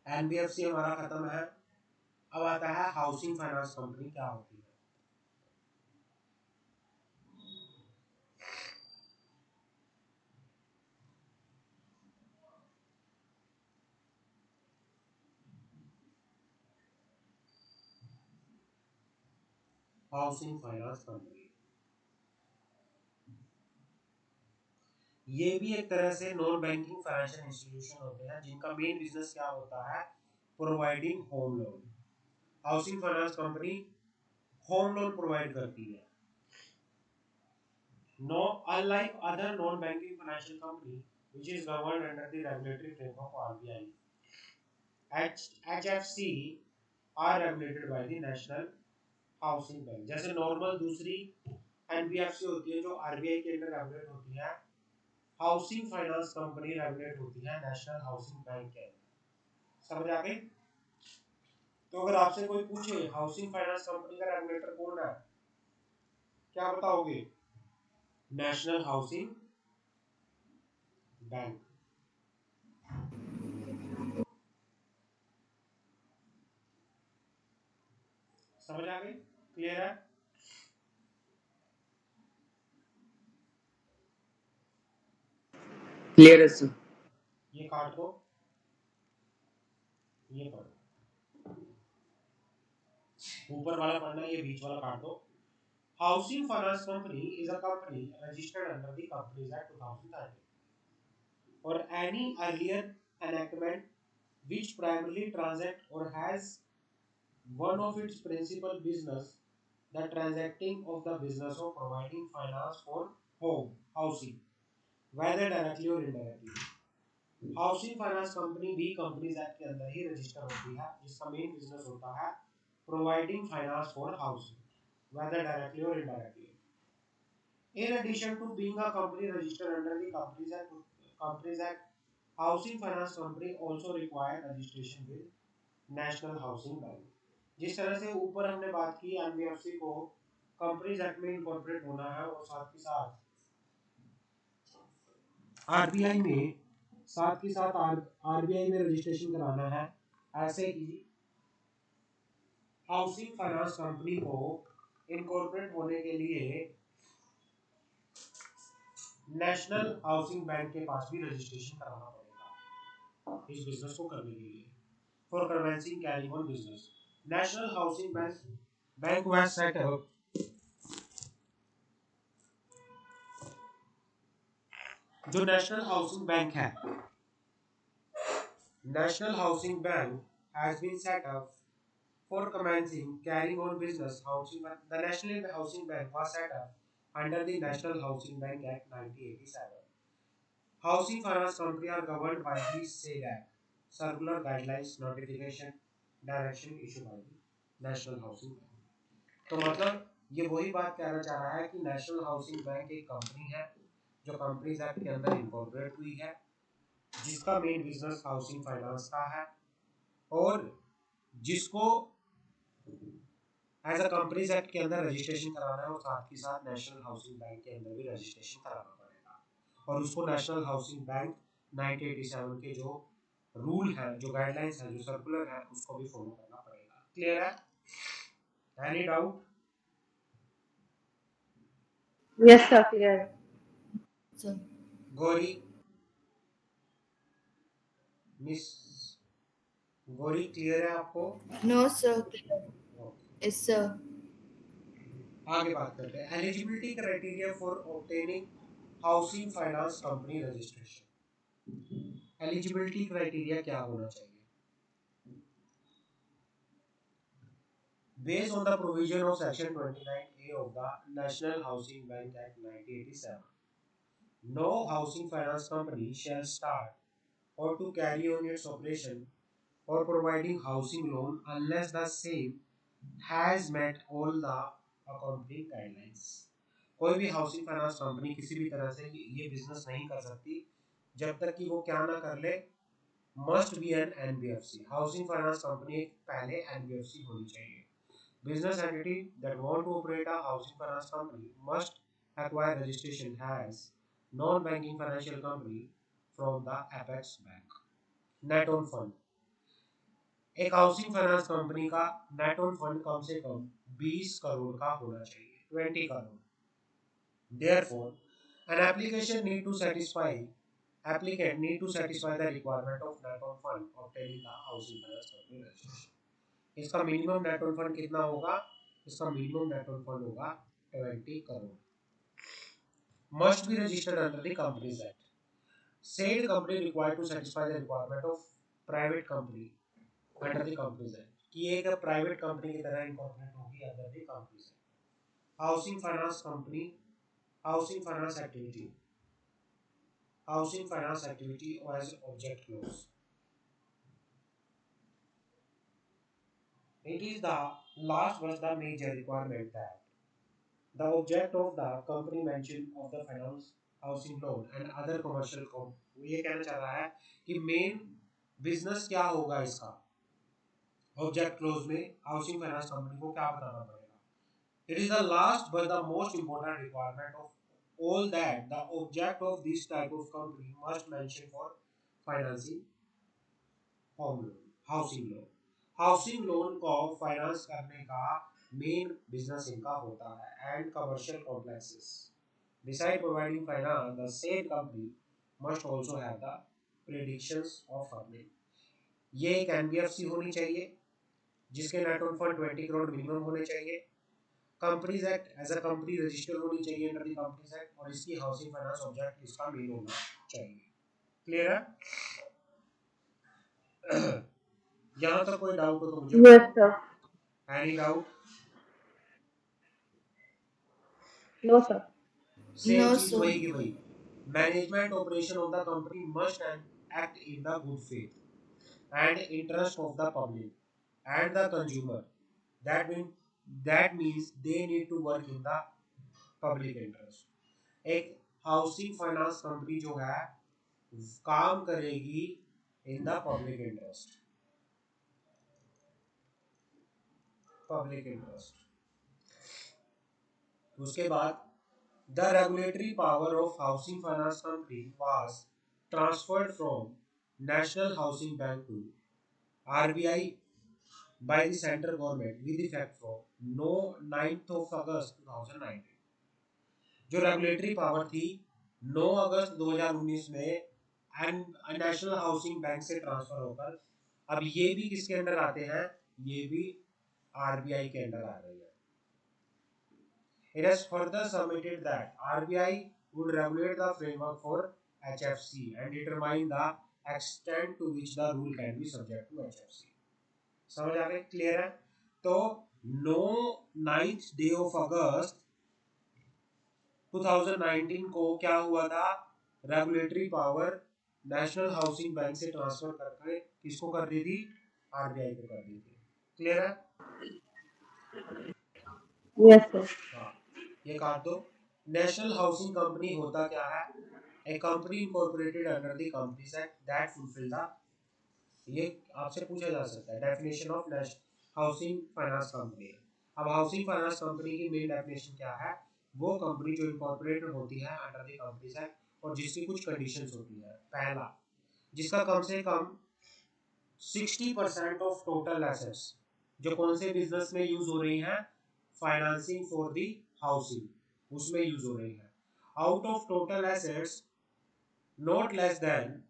एनबीएफसी हमारा खत्म है, अब आता है हाउसिंग फाइनेंस कंपनी क्या होती है। हाउसिंग फाइनेंस कंपनी ये भी एक तरह से नॉन बैंकिंग फाइनेंशियल इंस्टीट्यूशन होते हैं जिनका मेन बिजनेस क्या होता है, providing home loan. Housing finance company home loan provide करती है। Know unlike other non banking financial company which is governed under the regulatory framework of RBI, HFC are regulated by the National Housing Bank। जैसे normal दूसरी NBFC होती है जो RBI के under regulate होती है, हाउसिंग फाइनेंस कंपनी रेगुलेट होती है नेशनल हाउसिंग बैंक के अंदर। समझ आ गई? तो अगर आपसे कोई पूछे हाउसिंग फाइनेंस कंपनी का रेगुलेटर कौन है, क्या बताओगे? National Housing bank. समझ आ गई? क्लियर है?
Clear है sir.
ये काट दो, ये पढ़ो, ऊपर वाला पढ़ना, ये बीच वाला काट दो। Housing finance company is a company registered under the companies act 2013 or any earlier enactment which primarily transact or has one of its principal business the transacting of the business of providing finance for home housing, whether directly or indirectly। Housing finance company भी companies act के अंदर ही register होती है जिसका main business होता है providing finance for housing whether directly और indirectly. In addition to being a company registered under the Companies Act, Housing Finance Company also require registration with National Housing Bank। जिस तरह से ऊपर हमने बात की एनबीएफसी को कंपनीज एक्ट में इनकॉर्पोरेट होना है और साथ ही साथ आरबीआई में आरबीआई में रजिस्ट्रेशन कराना है, ऐसे ही हाउसिंग फाइनेंस कंपनी को इनकॉर्पोरेट होने के लिए नेशनल हाउसिंग बैंक के पास भी रजिस्ट्रेशन कराना पड़ेगा इस बिजनेस को करने के लिए, for commencing carrying on business. National Housing Bank was set up जो नेशनल हाउसिंग बैंक है, National Housing Bank has been set up for commencing carrying on business housing bank। The National Housing Bank was set up under the National Housing Bank Act 1987। Housing finance company are governed by the said act। Circular guidelines notification direction issue by the national Housing bank. तो मतलब ये वही बात कहना चाह रहा है कि नेशनल हाउसिंग बैंक एक कंपनी है जो कंपनीज एक्ट के अंदर इनकॉर्पोरेट हुई है, जिसका मेन बिजनेस हाउसिंग फाइनेंस का है, और जिसको एज अ कंपनीज एक्ट के अंदर रजिस्ट्रेशन कराना है, और साथ ही साथ नेशनल हाउसिंग बैंक के अंदर भी रजिस्ट्रेशन कराना पड़ेगा, और उसको नेशनल हाउसिंग बैंक 1987 के जो रूल है, जो गाइडलाइंस है, जो सर्कुलर है, उसको भी फॉलो करना पड़ेगा। क्लियर है? Any doubt?
Yes, sir, clear.
Sir.
Gauri, miss Gauri clear है आपको?
No, sir. Clear.
Okay,
Yes, sir.
आगे बात करते हैं। Eligibility criteria for obtaining housing finance company registration. Eligibility criteria क्या होना चाहिए? Based on the provision of Section 29A of the National Housing Bank Act 1987, no housing finance company shall start or to carry on its operation or providing housing loan unless the same has met all the accompanying guidelines. कोई भी housing finance company किसी भी तरह से ये business नहीं कर सकती जब तक कि वो क्या ना कर ले, must be an NBFC. Housing finance company पहले एनबीएफसी होनी चाहिए। Business entity that want to operate a housing finance company must acquire registration as non-banking financial company from the Apex Bank. Net on fund, एक housing finance company का net on fund कम से कम 20 करोड़ का होना चाहिए, 20 crore. Therefore, an application need to satisfy applicant need to satisfy the requirement of net on fund obtaining the housing finance company registration. इसका minimum net on fund कितना होगा? इसका minimum net on fund होगा 20 crore. Must be registered under the companies Act. Said company required to satisfy the requirement of private company under the companies Act, कि एक private company की तरह incorporate होगी under the companies Act. Housing finance company, housing finance activity, housing finance activity as object clause. It is the last but the major requirement that the object of the company mention of the finance, housing loan and other commercial com, वो ये कहना चाह रहा है कि main business क्या होगा इसका। ऑब्जेक्ट क्लोज में हाउसिंग फाइनेंस कंपनी को क्या बताना पड़ेगा? It is the last but the most important requirement of all that the object of this type of company must mention for financing home loan, housing loan. Housing loan को finance करने का main business इनका होता है and commercial complexes. Besides providing finance, the said company must also have the predictions of earning. ये एक NBFC होनी चाहिए जिसके net on fund 20 crore minimum होने चाहिए। Companies Act as a company register होनी चाहिए अंडर द कंपनीज एक्ट, और इसकी हाउसिंग फाइनेंस ऑब्जेक्ट इसका मेन होना चाहिए। क्लियर है? यहाँ तक कोई डाउट हो तो मुझे
Yes, sir.
Any doubt?
No, sir.
Same
No,
चीज
sir.
वही की वही। Management operation of the company must act in the good faith and interest of the public and the consumer. That mean that means they need to work in the public interest. एक housing finance company जो है काम करेगी in the public interest, public interest. उसके बाद the regulatory power of housing finance company was transferred from National Housing Bank to RBI by the central government with effect from no 9th of August 2019। जो regulatory power थी 9 अगस्त 2019 में national Housing bank से transfer होकर अब ये भी किसके under आते हैं? ये भी आरबीआई के अंडर आ रही है। It has further submitted that RBI would regulate the framework for HFC and determine the extent to which the rule can be subject to HFC। समझ आ गए? क्लियर है? तो 9th day of August 2019 को क्या हुआ था? Regulatory power national Housing bank से transfer करके किसको कर दी थी, आरबीआई को कर दी थी। क्लियर है?
Yes, sir.
हाँ, ये काट दो। नेशनल हाउसिंग कंपनी होता क्या है? A company incorporated under the companies act that fulfill the, ये आपसे पूछा जा सकता है definition of housing finance company. अब हाउसिंग फाइनेंस कंपनी की मेन डेफिनेशन क्या है? वो कंपनी जो इनकॉर्पोरेटेड होती है अंडर द कंपनीज एक्ट और जिसकी कुछ कंडीशंस होती है। पहला, जिसका कम से कम 60% ऑफ टोटल एसेट्स, जो कौन से बिजनेस में यूज हो रही हैं, फाइनेंसिंग फॉर द हाउसिंग, उसमें यूज हो रही है। Out of total assets not less than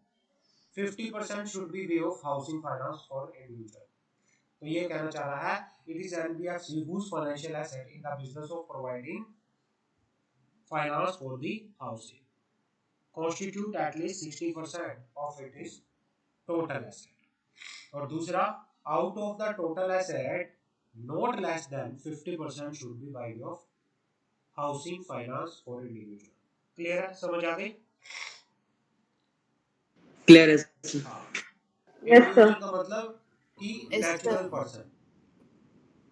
50% should be way of housing finance for individual. तो ये कहना चाह रहा है it is NBFC whose financial asset in the business of providing finance for the housing constitute at least 60% of it is total asset। और दूसरा, out of the total asset not less than 50% should be by way of housing finance for individual। Clear है? समझ आ गई?
Clear है sir.
हाँ,
Yes, sir.
Individual का मतलब कि
Yes, sir.
नेचुरल पर्सन,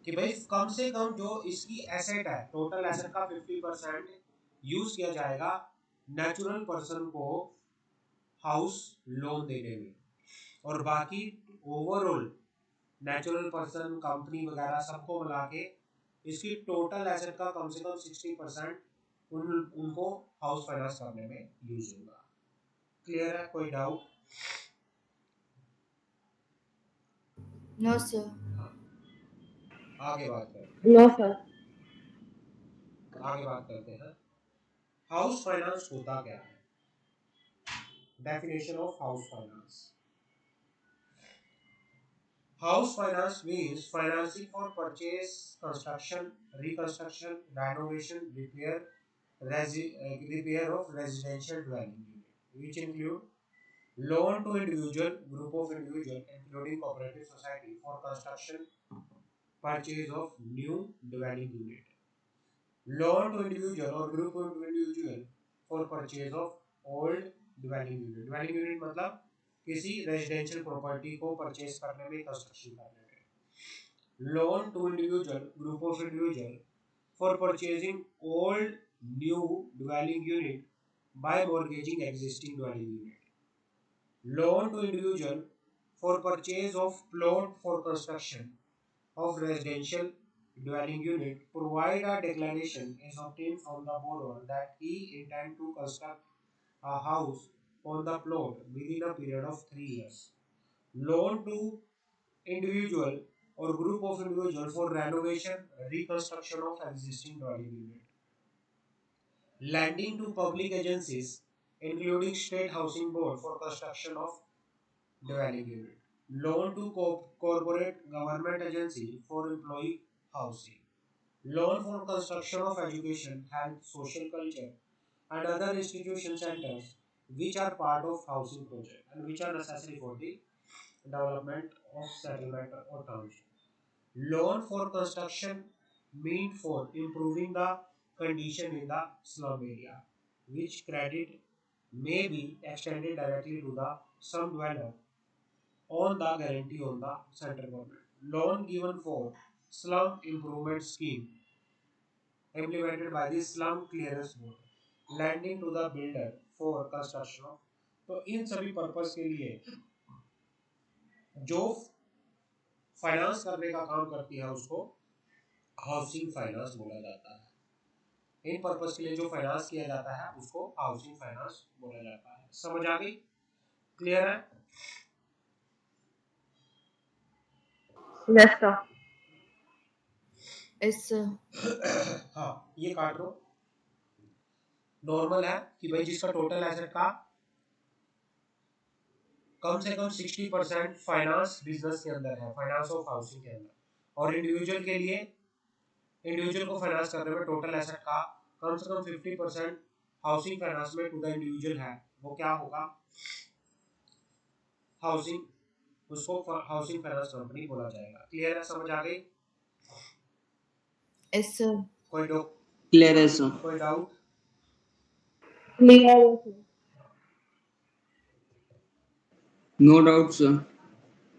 कि भाई कम से कम जो इसकी एसेट है, टोटल एसेट का 50% यूज किया जाएगा नेचुरल पर्सन को हाउस लोन देने में, और बाकी ओवरऑल नेचुरल पर्सन कंपनी वगैरह सबको मिला के इसकी टोटल एसेट का कम से कम 60% उनको हाउस फाइनेंस करने में यूज होगा। क्लियर है? कोई डाउट?
No, sir.
हाँ, आगे बात करते हैं।
No, sir.
आगे बात करते हैं हाउस फाइनेंस होता क्या है। Definition of house finance. House finance means financing for purchase, construction, reconstruction, renovation, repair of residential dwelling unit, which include loan to individual, group of individual, including cooperative society for construction, purchase of new dwelling unit, loan to individual or group of individual for purchase of old dwelling unit। dwelling unit मतलब किसी residential property को purchase करने में, construction करने में। Loan to individual, group of individual for purchasing old new dwelling unit by mortgaging existing dwelling unit. Loan to individual for purchase of plot for construction of residential dwelling unit, provide a declaration is obtained from the borrower that he intend to construct a house on the plot within a period of 3 years. Loan to individual or group of individual for renovation, reconstruction of existing dwelling unit. Lending to public agencies, including state housing board for construction of dwelling unit. Loan to corporate government agency for employee housing. Loan for construction of education, health, social culture, and other institution centers which are part of housing project and which are necessary for the development of settlement or township. Loan for construction meant for improving the condition in the slum area, which credit may be extended directly to the slum dweller on the guarantee on the central government. Loan given for slum improvement scheme implemented by the slum clearance board, lending to the builder for construction of, तो इन सभी purpose के लिए जो finance करने का काम करती है उसको हाउसिंग फाइनेंस बोला जाता है। इन पर्पस के लिए जो फाइनेंस किया जाता है उसको हाउसिंग फाइनेंस बोला जाता है। समझ आ गई? क्लियर है?
Yes, sir.
Yes, sir.
हाँ, ये काट दो। नॉर्मल है कि भाई जिसका टोटल एसेट का कम से कम 60% फाइनेंस बिजनेस के अंदर है, फाइनेंस ऑफ हाउसिंग के अंदर, और इंडिविजुअल के लिए इंडिविजुअल को फाइनेंस करने में टोटल एसेट का कम से कम 50% हाउसिंग फाइनेंस में टू द इंडिविजुअल है, वो क्या होगा? हाउसिंग, उसको हाउसिंग फाइनेंस कंपनी बोला जाएगा। क्लियर है? समझ आ गई?
Yes, sir.
कोई
क्लियर है सर।
कोई doubt?
Clear.
No doubt, sir.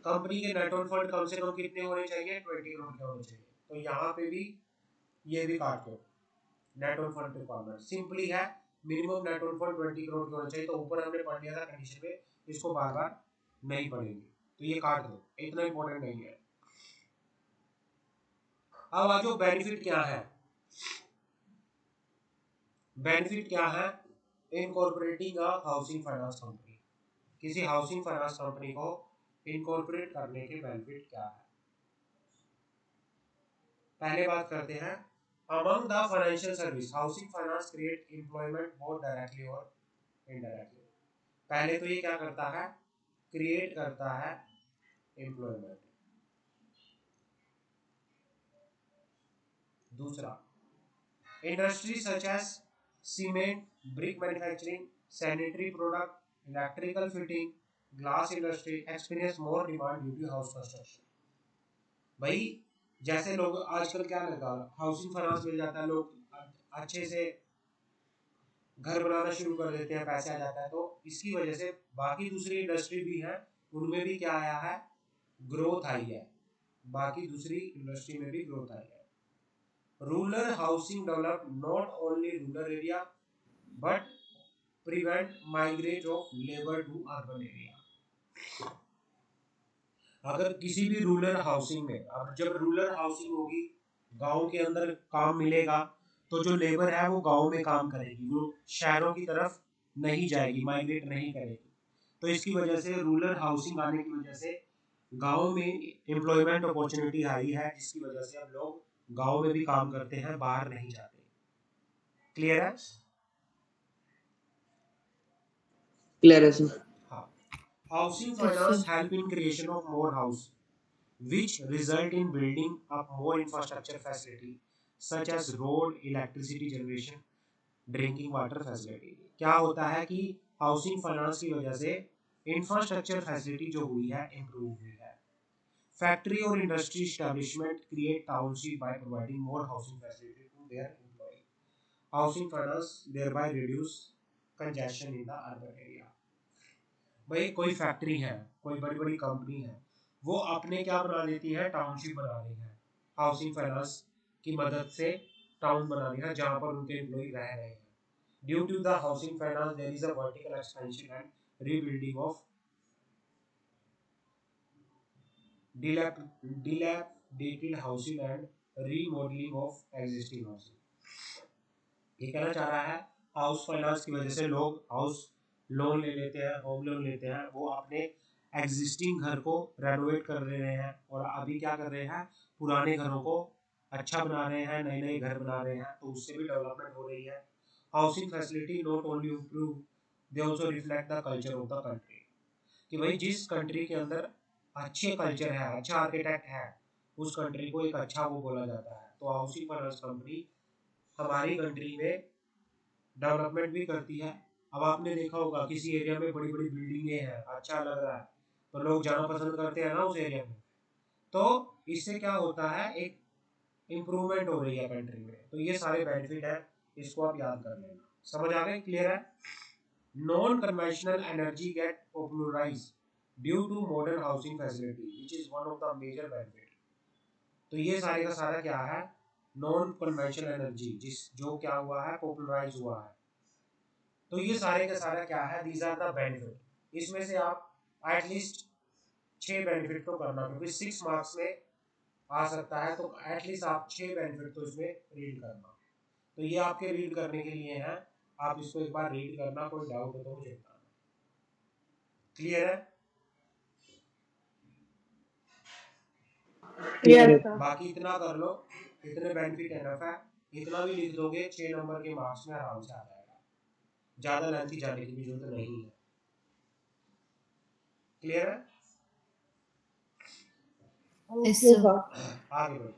Company के नेट ऑन फंड कम से कम कितने होने चाहिए? 20 करोड़ के होने चाहिए। तो यहाँ पे भी ये भी काट दो, net on fund requirement simply है, minimum net on fund 20 crore के होना चाहिए। तो ऊपर हमने पढ़ लिया था कंडीशन में, इसको बार बार नहीं पढ़ेंगे, तो ये काट दो, इतना इंपॉर्टेंट नहीं है। अब आ जाओ बेनिफिट क्या है। बेनिफिट क्या है इनकॉर्पोरेटिंग अ हाउसिंग फाइनेंस कंपनी, किसी हाउसिंग फाइनेंस कंपनी को इनकॉर्पोरेट करने के बेनिफिट क्या है। पहले बात करते हैं among the financial service housing finance create employment both directly और इनडायरेक्टली। पहले तो ये क्या करता है, क्रिएट करता है एम्प्लॉयमेंट। दूसरा, industry such as cement, brick manufacturing, sanitary product, electrical fitting, glass industry experience more demand due to house construction. भाई जैसे लोग आजकल क्या लगा, हाउसिंग फाइनेंस मिल जाता है, लोग अच्छे से घर बनाना शुरू कर देते हैं, पैसे आ जाता है। तो इसकी वजह से बाकी दूसरी इंडस्ट्री भी है, उनमें भी क्या आया है, ग्रोथ आई है। बाकी दूसरी इंडस्ट्री में भी ग्रोथ आई है। Rural housing develop not only rural area but prevent migrate of labour to urban area. अगर किसी भी रूरल हाउसिंग में, अब जब रूरल हाउसिंग होगी, गांव के अंदर काम मिलेगा, तो जो लेबर है वो गांव में काम करेगी, वो शहरों की तरफ नहीं जाएगी, माइग्रेट नहीं करेगी। तो इसकी वजह से रूरल हाउसिंग आने की वजह से गांव में एम्प्लॉयमेंट अपॉर्चुनिटी आई है, जिसकी वजह से अब लोग गांव में भी काम करते हैं, बाहर नहीं जाते। क्लियर है?
Clear है sir.
हाँ। Housing
Yes,
finance
sir.
Help in creation of more house which result in building up more infrastructure facility such as road, electricity generation, drinking water facility. क्या होता है कि हाउसिंग फाइनेंस की वजह से इंफ्रास्ट्रक्चर फैसिलिटी जो हुई है इम्प्रूव हुई है। फैक्ट्री और industry establishment create township by providing more housing facility to their employ. Housing finance thereby reduce congestion in the urban area. भाई कोई फैक्ट्री है, कोई बड़ी बड़ी कंपनी है, वो अपने क्या बना लेती है, टाउनशिप बना रही है, हाउसिंग फाइनेंस की मदद से टाउन बना रही है जहाँ पर उनके एम्प्लॉय रह रहे हैं। Due to the housing finance there is a vertical expansion and rebuilding of dilapidated housing and remodeling of existing housing। ये कहना चाह रहा है हाउस फाइनेंस की वजह से लोग हाउस लोन ले लेते हैं, होम लोन लेते हैं, वो अपने एग्जिस्टिंग घर को रेनोवेट कर रहे हैं, और अभी क्या कर रहे हैं, पुराने घरों को अच्छा बना रहे हैं, नए नए घर बना रहे हैं, तो उससे भी डेवलपमेंट हो रही है। Housing facility not only improve, they also reflect the culture of the country. कि भाई जिस कंट्री के अंदर अच्छे कल्चर है, अच्छा आर्किटेक्ट है, उस कंट्री को एक अच्छा वो बोला जाता है। तो हाउसिंग फाइनेंस कंपनी हमारी कंट्री में डेवलपमेंट भी करती है। अब आपने देखा होगा किसी एरिया में बड़ी बड़ी बिल्डिंगें हैं, अच्छा लग रहा है, तो लोग जाना पसंद करते हैं ना उस एरिया में। तो इससे क्या होता है, एक इम्प्रूवमेंट हो रही है कंट्री में। तो ये सारे बेनिफिट है, इसको आप याद कर लेना। समझ आ गए? क्लियर है? Non conventional energy get popularise due to modern housing facility which is one of the major benefit. तो ये सारे का सारा क्या है, नॉन कन्वेंशनल एनर्जी, जिस जो क्या हुआ है, पॉपुलराइज हुआ है। तो ये सारे का सारा क्या है, दीज आर द बेनिफिट। इसमें से आप एटलीस्ट 6 बेनिफिट तो करना, क्योंकि 6 मार्क्स में आ सकता है, तो एटलीस्ट आप 6 बेनिफिट तो इसमें रीड करना। तो ये आपके रीड करने के लिए है, आप इसको एक बार रीड करना, कोई डाउट हो तो मुझे बताना। क्लियर है?
Clear
Yes,
है.
sir.
बाकी इतना कर लो, इतने बेनिफिट एनफ है, इतना भी लिख दोगे 6 नंबर के मार्क्स में आराम से आ जाएगा, ज़्यादा लेंथी जाने की भी जरूरत नहीं है। क्लियर है?
Yes,
Okay,
sir.
sir.
आगे बढ़ो।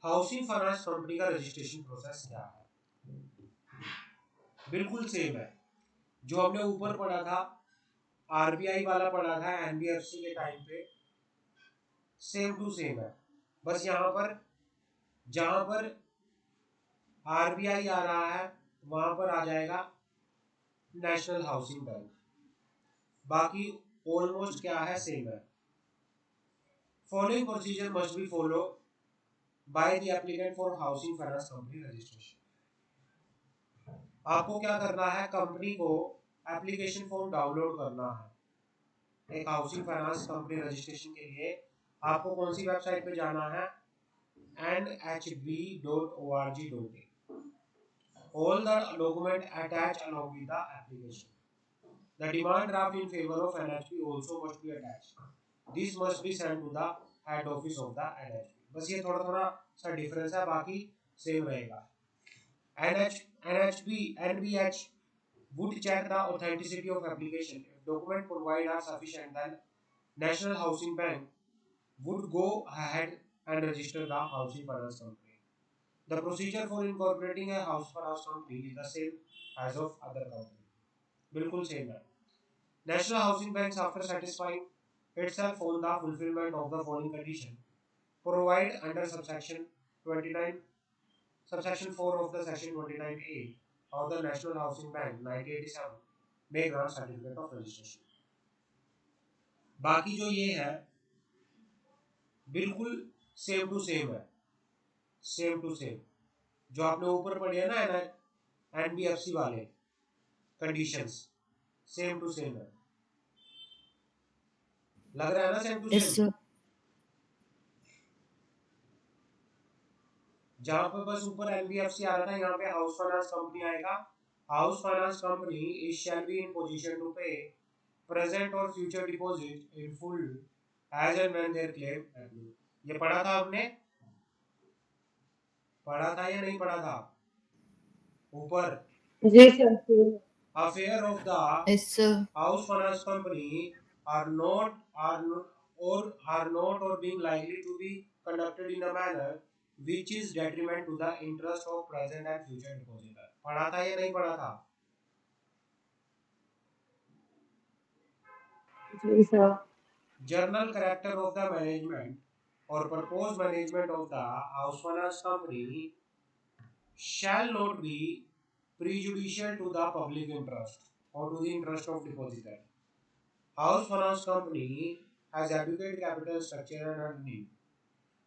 हाउसिंग फाइनेंस कंपनी का रजिस्ट्रेशन प्रोसेस क्या है? बिल्कुल सेम है जो हमने ऊपर पढ़ा था, आरबीआई वाला पढ़ा था एनबीएफसी के टाइम पे, सेम टू सेम है। बस यहाँ पर जहाँ पर आरबीआई आ रहा है, वहां पर आ जाएगा नेशनल हाउसिंग बैंक। बाकी ऑलमोस्ट क्या है, सेम है। Following procedure must be follow by the applicant for housing finance company registration. आपको क्या करना है, कंपनी को एप्लीकेशन फॉर्म डाउनलोड करना है एक हाउसिंग फाइनेंस कंपनी रजिस्ट्रेशन के लिए। आपको कौन सी वेबसाइट पे जाना है, nhb.org.in। all the document attached along with the application. The demand draft in favor of NHB also must be attached. This must be sent to the head office of the NHB. बस ये थोड़ा थोड़ा सा difference है, बाकी same रहेगा। NBH would check the authenticity of application. If document provided are sufficient, then National Housing Bank would go ahead and register the housing finance company. The procedure for incorporating a house finance company is the same as of other company. बिल्कुल same है। National Housing Bank, after satisfying itself on the fulfillment of the following condition, provide under subsection 29, subsection 4 of the section 29A of the National Housing Bank 1987 may grant certificate of registration. बाकी जो ये है बिल्कुल same to same है, same to same जो आपने ऊपर पढ़े है ना एनबीएफसी वाले कंडीशंस, सेम टू सेम है। लग रहा है ना same to
Yes,
same.
sir.
जहां पे बस ऊपर एनबीएफसी आ रहा था, यहाँ पे हाउस फाइनेंस कंपनी आएगा। House finance company is shall be in position to pay present और future deposit in full as and when their claim approve. ये पढ़ा था आपने, पढ़ा था या नहीं पढ़ा था ऊपर?
जी sir.
Affair of the
Yes, sir.
house finance company are not are not are not or being likely to be conducted in a manner which is detriment to the interest of present and future depositor। पढ़ा था या नहीं पढ़ा था?
जी sir.
General character of the management or proposed management of the house finance company shall not be prejudicial to the public interest or to the interest of depositor। House finance company has adequate capital structure and earning।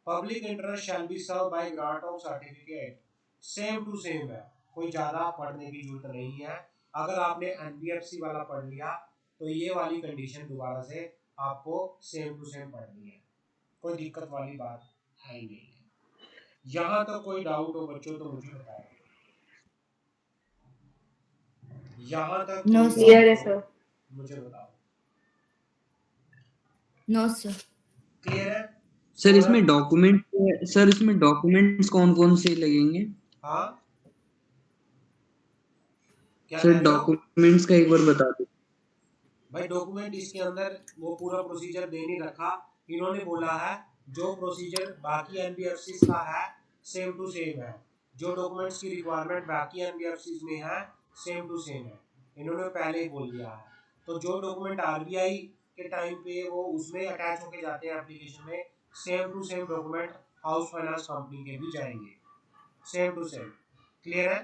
Public interest shall be served by grant of certificate। Same to same है, कोई ज्यादा पढ़ने की जरूरत नहीं है। अगर आपने एनबीएफसी वाला पढ़ लिया तो ये वाली कंडीशन दोबारा से आपको सेम टू सेम पढ़नी है, कोई दिक्कत वाली बात है ही नहीं है। यहाँ तक कोई डाउट हो बच्चों तो मुझे बताओ, यहाँ तक
No,
कोई
sir.
क्लियर है
डाउट हो
सर।
मुझे बताओ।
No, sir.
क्लियर है
सर
सौरभ?
इसमें डॉक्यूमेंट, सर इसमें डॉक्यूमेंट्स कौन कौन से लगेंगे?
हाँ क्या
सर
कह रहे हो
डॉक्यूमेंट्स का एक बार बता दो।
भाई? डॉक्यूमेंट इसके अंदर वो पूरा प्रोसीजर दे नहीं रखा, इन्होंने बोला है जो प्रोसीजर बाकी एनबीएफसी का है सेम टू सेम है, जो डॉक्यूमेंट्स की रिक्वायरमेंट बाकी एनबीएफसी में है सेम टू सेम है, इन्होंने पहले ही बोल दिया है। तो जो डॉक्यूमेंट आरबीआई के टाइम पे वो उसमें अटैच होके जाते हैं एप्लीकेशन में, same to same document house finance company के भी जाएंगे, सेम टू सेम। क्लियर है?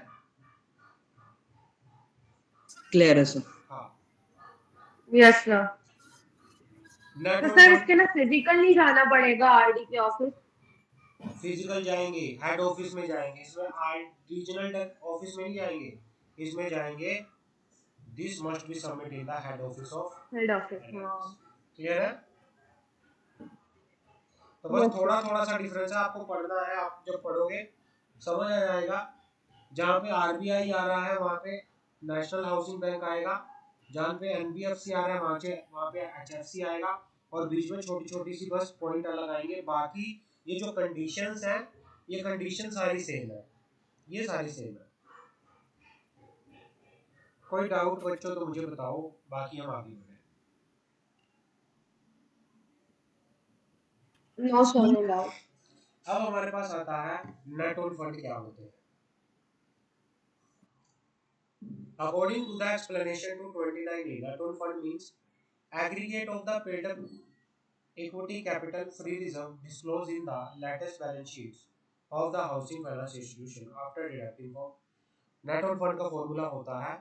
क्लियर है सर।
हाँ।
Yes sir.
नेट
तो
ऑन
सर
फंड
इसके ना फिजिकल नहीं जाना पड़ेगा आरडी के ऑफिस?
फिजिकल जाएंगे, हेड ऑफिस में जाएंगे, इसमें रीजनल ऑफिस में नहीं जाएंगे, इसमें जाएंगे। This must be submit in the head office of
head office. हाँ।
एनएफएस। क्लियर है? तो बस
यस
थोड़ा
सर।
थोड़ा सा डिफरेंस है, आपको पढ़ना है, आप जब पढ़ोगे समझ आ जाएगा। जहाँ पे आरबीआई आ रहा है वहाँ पे नेशनल हाउसिंग बैंक आएगा, जहाँ पे एनबीएफसी आ रहा है वहाँ पे एचएफसी आएगा, और बीच में छोटी छोटी सी बस पॉइंट अलग आएंगे। बाकी ये जो कंडीशंस हैं ये कंडीशन सारी सेम है, ये सारी सेम है। कोई डाउट बच्चों तो मुझे बताओ, बाकी हम आगे बढ़े।
No sir, no doubt.
अब हमारे पास आता है नेट ऑन फंड क्या होते हैं। According to the explanation to 29A, net on fund means aggregate of the paid-up equity capital free reserve disclosed in the latest balance sheets of the housing finance institution after deducting for net on fund का formula होता है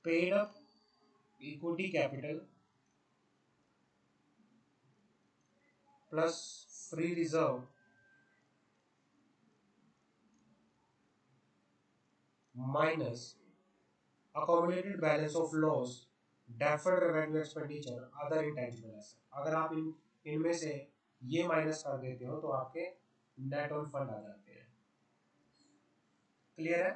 paid up equity capital plus free reserve minus accumulated balance of loss, deferred revenue expenditure, other intangible asset. अगर आप इनमें से ये minus कर देते हो तो आपके नेट ऑन फंड आ जाते हैं। क्लियर है?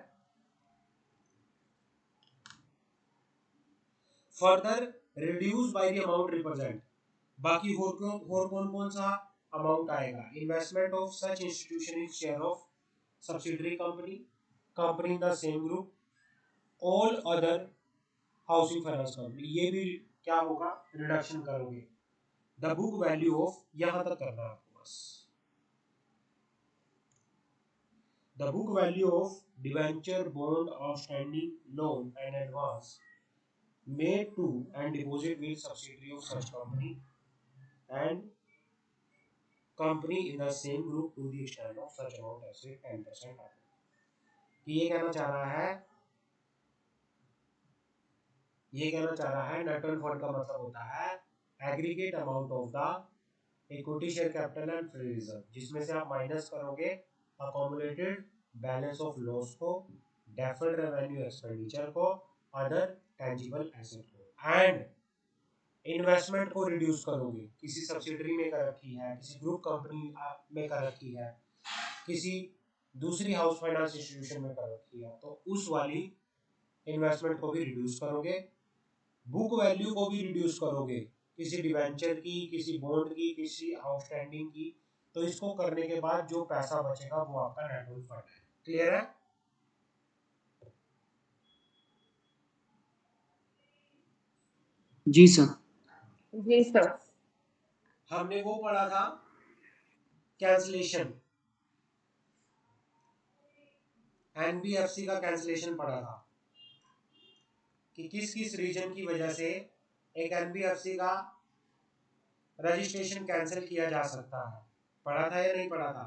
Further reduce by the amount represent. बाकी और कौन कौन सा अमाउंट आएगा? Investment of such institution in share of subsidiary company, company in the same group, all other housing finance company. ये भी क्या होगा? रिडक्शन करोगे। द बुक वैल्यू ऑफ, यहां तक करना है आपको बस। The book value of debenture bond outstanding loan and advance made to and deposit with subsidiary of such company and company in the same group to the extent of such amount as 10% कि ये कहना चाह रहा है net on fund का मतलब होता है aggregate amount of the equity share capital and free reserve, जिसमें से आप माइनस करोगे अकोमुलेटेड बैलेंस ऑफ लॉस को, डेफर्ड रेवेन्यू एक्सपेंडिचर को, अदर टेंजिबल एसेट को, एंड इन्वेस्टमेंट को रिड्यूस करोगे। किसी सब्सिडरी में कर रखी है, किसी ग्रुप कंपनी में कर रखी है, किसी दूसरी हाउस फाइनेंस इंस्टीट्यूशन में कर रखी है, तो उस वाली इन्वेस्टमेंट को भी रिड्यूस करोगे, बुक वैल्यू को भी रिड्यूस करोगे, किसी डिवेंचर की, किसी बॉन्ड की, किसी आउटस्टैंडिंग की। तो इसको करने के बाद जो पैसा बचेगा वो आपका नेट ऑन फंड है। क्लियर है?
जी सर।
जी सर।
हमने वो पढ़ा था कैंसलेशन, एनबीएफसी का कैंसलेशन पढ़ा था कि किस किस रीजन की वजह से एक एनबीएफसी का रजिस्ट्रेशन कैंसिल किया जा सकता है। पढ़ा था या नहीं पढ़ा था?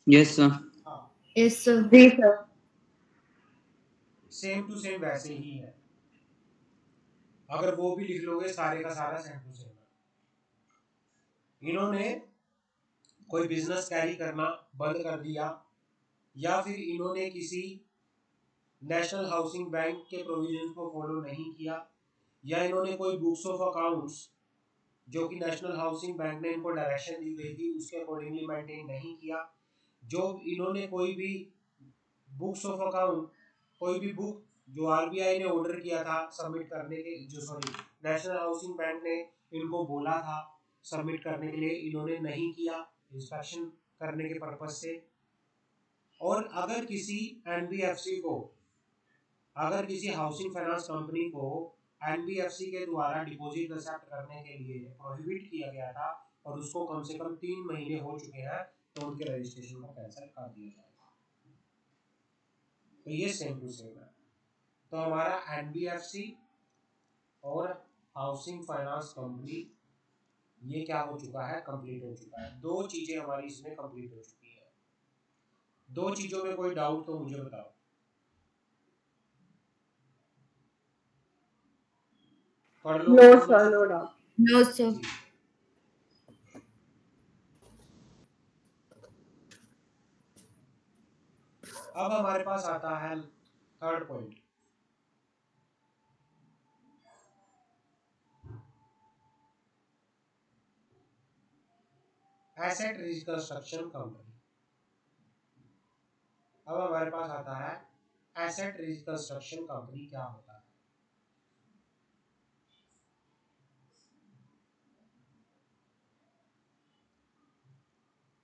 Yes sir.
हाँ,
Yes, sir.
जी सर।
सेम टू सेम वैसे ही है। अगर वो भी लिख लोगे सारे का सारा सेम टू सेम है। इन्होंने कोई बिजनेस कैरी करना बंद कर दिया, या फिर इन्होंने किसी नेशनल हाउसिंग बैंक के प्रोविजन को फॉलो नहीं किया, या इन्होंने कोई बुक्स ऑफ अकाउंट्स जो कि नेशनल हाउसिंग बैंक ने इनको डायरेक्शन दी गई थी उसके अकॉर्डिंगली मेंटेन नहीं किया, जो इन्होंने कोई भी बुक्स ऑफ अकाउंट, कोई भी बुक जो आरबीआई ने ऑर्डर किया था सबमिट करने के, जो सॉरी नेशनल हाउसिंग बैंक ने इनको बोला था सबमिट करने के लिए, इन्होंने नहीं किया इंस्पेक्शन करने के पर्पज से। और अगर किसी एनबीएफसी को, अगर किसी हाउसिंग फाइनेंस कंपनी को एनबीएफसी के द्वारा डिपॉजिट एक्सेप्ट करने के लिए प्रोहिबिट किया गया था और उसको कम से कम 3 महीने हो चुके हैं, तो उनके रजिस्ट्रेशन को कैंसिल कर दिया जाएगा। तो ये सेम टू सेम है। तो हमारा एनबीएफसी और हाउसिंग फाइनेंस कंपनी ये क्या हो चुका है? कंप्लीट हो चुका है। दो चीजें हमारी इसमें कंप्लीट हो चुकी है। दो चीजों में कोई डाउट तो मुझे बताओ। पढ़ लो।
No sir, no doubt.
No, sir.
अब हमारे पास आता है third point, asset reconstruction company. अब हमारे पास आता है एसेट रिकंस्ट्रक्शन कंपनी क्या होता है?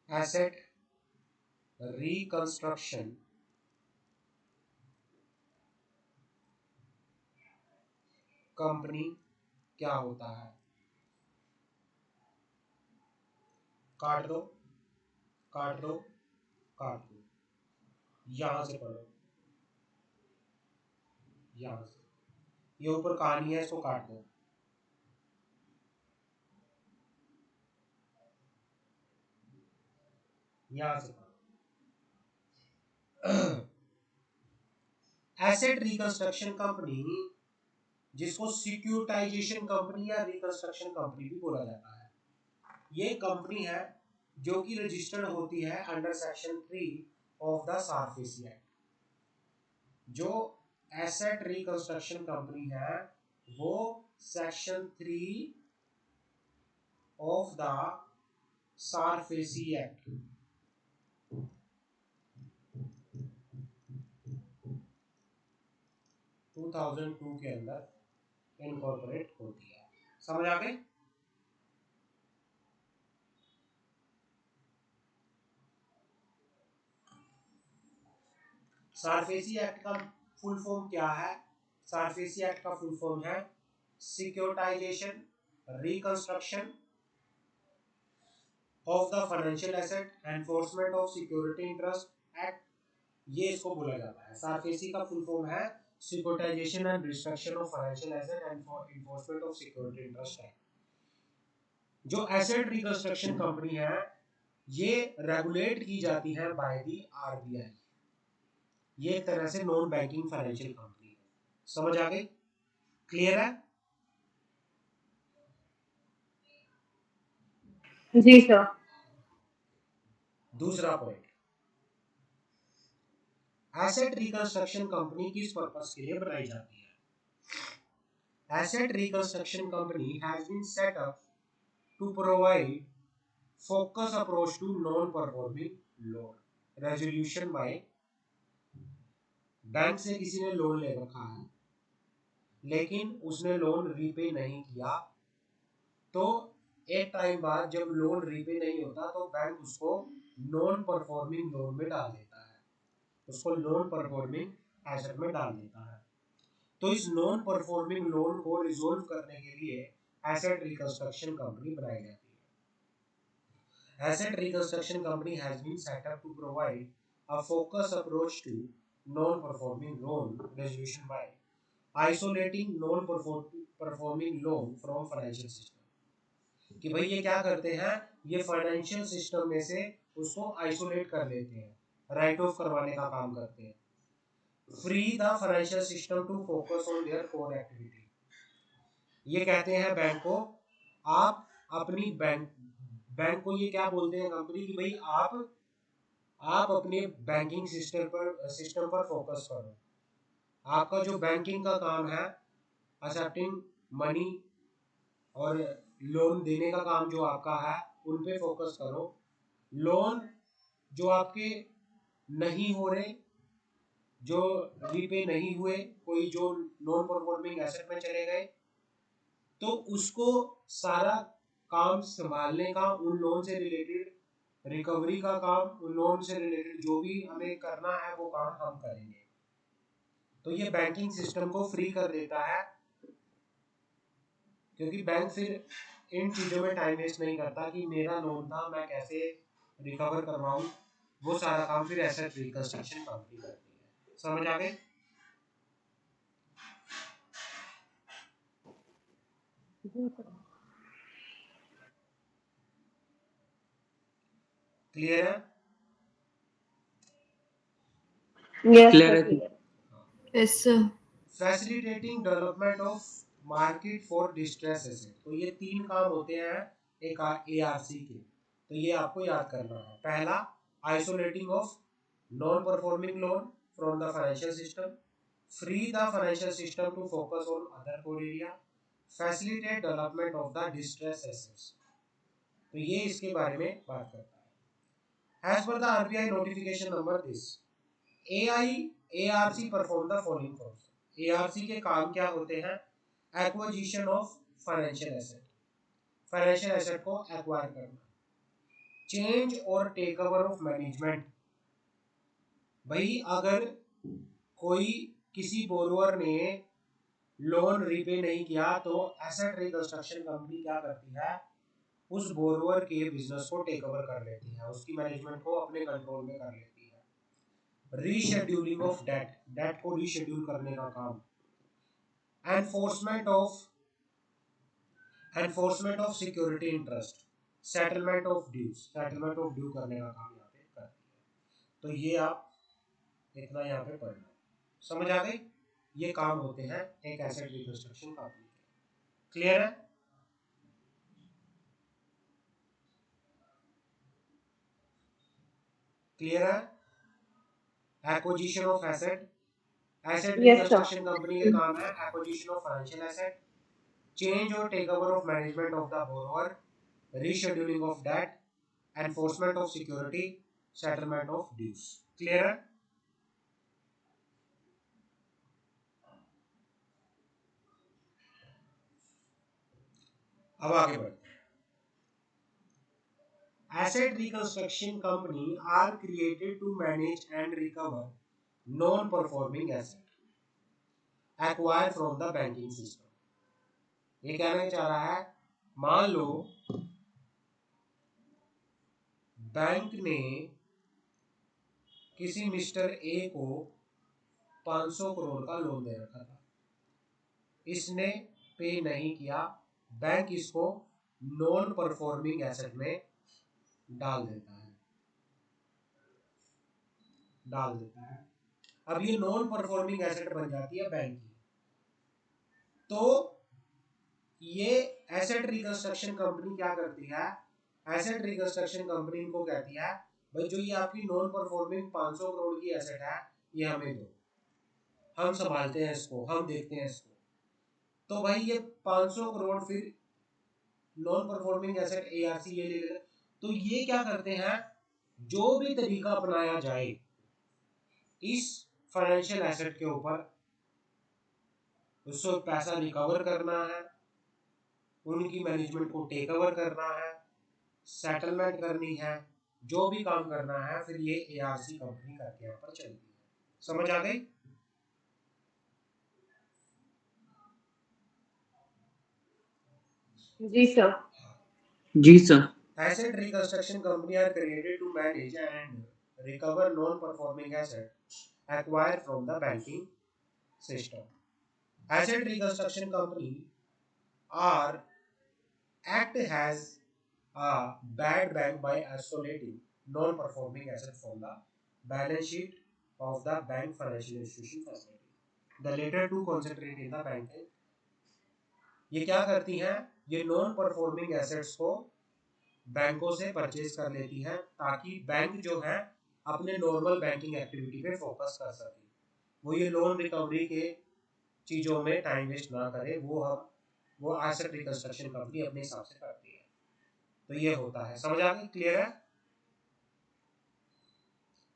एसेट रिकंस्ट्रक्शन कंपनी क्या होता है? काट दो, काट दो, काट दो। यहां से पढ़ो, यहां से। ये ऊपर कहानी है, इसको काट दो। यहां से एसेट रिकंस्ट्रक्शन कंपनी, जिसको सिक्योरिटाइजेशन कंपनी या रिकंस्ट्रक्शन कंपनी भी बोला जाता है, ये कंपनी है जो कि रजिस्टर्ड होती है under section 3 of the SARFAESI Act. जो एसेट रिकंस्ट्रक्शन कंपनी है वो section 3 of the SARFAESI Act 2002 के अंदर इनकॉर्पोरेट होती है। समझ आ गई? सारफेसी एक्ट का फुल फॉर्म क्या है? सारफेसी एक्ट का फुल फॉर्म है securitisation, reconstruction of the financial asset, enforcement of security interest act, ये इसको बोला जाता है। सारफेसी का फुल फॉर्म है securitisation and reconstruction of financial asset and enforcement of security interest act. जो एसेट रिकंस्ट्रक्शन कंपनी है ये रेगुलेट की जाती है बाय द आरबीआई। ये एक तरह से नॉन बैंकिंग फाइनेंशियल कंपनी है। समझ आ गई? क्लियर है?
जी सर।
दूसरा पॉइंट, एसेट रिकंस्ट्रक्शन कंपनी किस पर्पस के लिए बनाई जाती है? Asset reconstruction company has been set up to provide focus approach to non performing loan resolution by, bank से किसी ने लोन ले रखा है लेकिन उसने लोन रीपे नहीं किया, तो एक टाइम बाद जब लोन रीपे नहीं होता तो बैंक उसको नॉन परफॉर्मिंग लोन में डाल देता है, उसको नॉन परफॉर्मिंग एसेट में डाल देता है। तो इस नॉन परफॉर्मिंग लोन को रिजोल्व करने के लिए एसेट रिकंस्ट्रक्शन कंपनी बनाई जाती है। Asset reconstruction company has been set up to provide a focus approach to non performing loan resolution by isolating non performing loan from financial system. कि भाई ये क्या करते हैं, ये फाइनेंशियल सिस्टम में से उसको आइसोलेट कर लेते हैं, राइट ऑफ करवाने का काम करते हैं। Free the financial system to focus on their core activity. ये कहते हैं बैंक को, आप अपनी बैंक को ये क्या बोलते हैं कंपनी की, भाई आप अपने बैंकिंग सिस्टम पर फोकस करो। आपका जो बैंकिंग का काम है, एक्सेप्टिंग मनी और लोन देने का काम जो आपका है, उन पे फोकस करो। लोन जो आपके नहीं हो रहे, जो रीपे नहीं हुए, कोई जो नॉन परफॉर्मिंग एसेट में चले गए, तो उसको सारा काम संभालने का, उन लोन से रिलेटेड रिकवरी का काम, उन लोन से रिलेटेड जो भी हमें करना है वो काम हम करेंगे। तो ये बैंकिंग सिस्टम को फ्री कर देता है, क्योंकि बैंक फिर इन चीज़ों में टाइम वेस्ट नहीं करता कि मेरा लोन था मैं कैसे रिकवर करवाऊँ, वो सारा काम फिर एसेट रिकंस्ट्रक्शन कंपनी करती है। समझ आ गई? क्लियर है?
यस
क्लियर
सर,
है?
Clear.
Yes, sir.
Facilitating development of market for distress asset. तो ये तीन काम होते हैं एक एआरसी के, तो ये आपको याद करना है। पहला, isolating of non performing loan from the financial system, free the financial system to focus on other core area, facilitate development of the distress assets. तो ये इसके बारे में बात करता है। As per the RBI notification number this, ARC perform the following function. ARC के काम क्या होते हैं? Acquisition of financial asset, financial asset को एक्वायर करना, चेंज और टेक ओवर ऑफ मैनेजमेंट। भाई अगर कोई किसी बोरोवर ने लोन रीपे नहीं किया तो एसेट रिकंस्ट्रक्शन कंपनी क्या करती है, उस बोरोवर के बिजनेस को टेक ओवर कर लेती है, उसकी मैनेजमेंट को अपने कंट्रोल में कर लेती है। रीशेड्यूलिंग ऑफ डेट, डेट को रीशेड्यूल करने का काम, enforcement of security interest, settlement of due करने का काम यहाँ पे तो ये आप इतना यहाँ पे पढ़ लो। समझ आ गई? ये काम होते हैं एक एसेट रिकंस्ट्रक्शन कंपनी के। क्लियर है? क्लियर है? Acquisition of asset, asset
Yes, sir.
Reconstruction company के काम है acquisition of financial asset, change और take over of management of the borrower, rescheduling of debt, enforcement of security, settlement of dues. Clear है? अब आगे बढ़ते हैं। Asset reconstruction company are created to manage and recover non-performing asset acquired from the banking system। ये कहना चाह रहा है, मान लो बैंक ने किसी मिस्टर ए को 500 करोड़ का लोन दे रखा था, इसने पे नहीं किया, बैंक इसको नॉन परफॉर्मिंग एसेट में डाल देता है। अब ये नॉन परफॉर्मिंग एसेट बन जाती है बैंक की। तो ये एसेट रिकंस्ट्रक्शन कंपनी क्या करती है? एसेट रिकंस्ट्रक्शन कंपनी इनको कहती है, भाई जो ये आपकी नॉन परफॉर्मिंग 500 करोड़ की एसेट है, ये हमें दो, हम संभालते हैं इसको, हम देखते हैं इसको। तो भाई ये 500 करोड़ फिर नॉन परफॉर्मिंग एसेट एआरसी ये ले ले। तो ये क्या करते हैं, जो भी तरीका अपनाया जाए इस फाइनेंशियल एसेट के ऊपर, उससे पैसा रिकवर करना है, उनकी मैनेजमेंट को टेक ओवर करना है, सेटलमेंट करनी है, जो भी काम करना है, फिर ये एआरसी कंपनी करके यहाँ पर चलती है। समझ आ गई?
जी सर।
जी sir.
Asset reconstruction company are created to manage and recover non-performing assets acquired from the banking system. Asset reconstruction company are act as a bad bank by isolating non-performing assets from the balance sheet of the bank financial institution facility. The latter two concentrate in the banking। ये क्या करती हैं? ये non performing assets को बैंकों से purchase कर लेती है, ताकि बैंक जो है अपने नॉर्मल बैंकिंग एक्टिविटी पे फोकस कर सके, वो ये लोन रिकवरी के चीज़ों में टाइम वेस्ट ना करे। वो एसेट रिकंस्ट्रक्शन कंपनी अपने हिसाब से करती है। तो ये होता है। समझ आ गई? क्लियर है?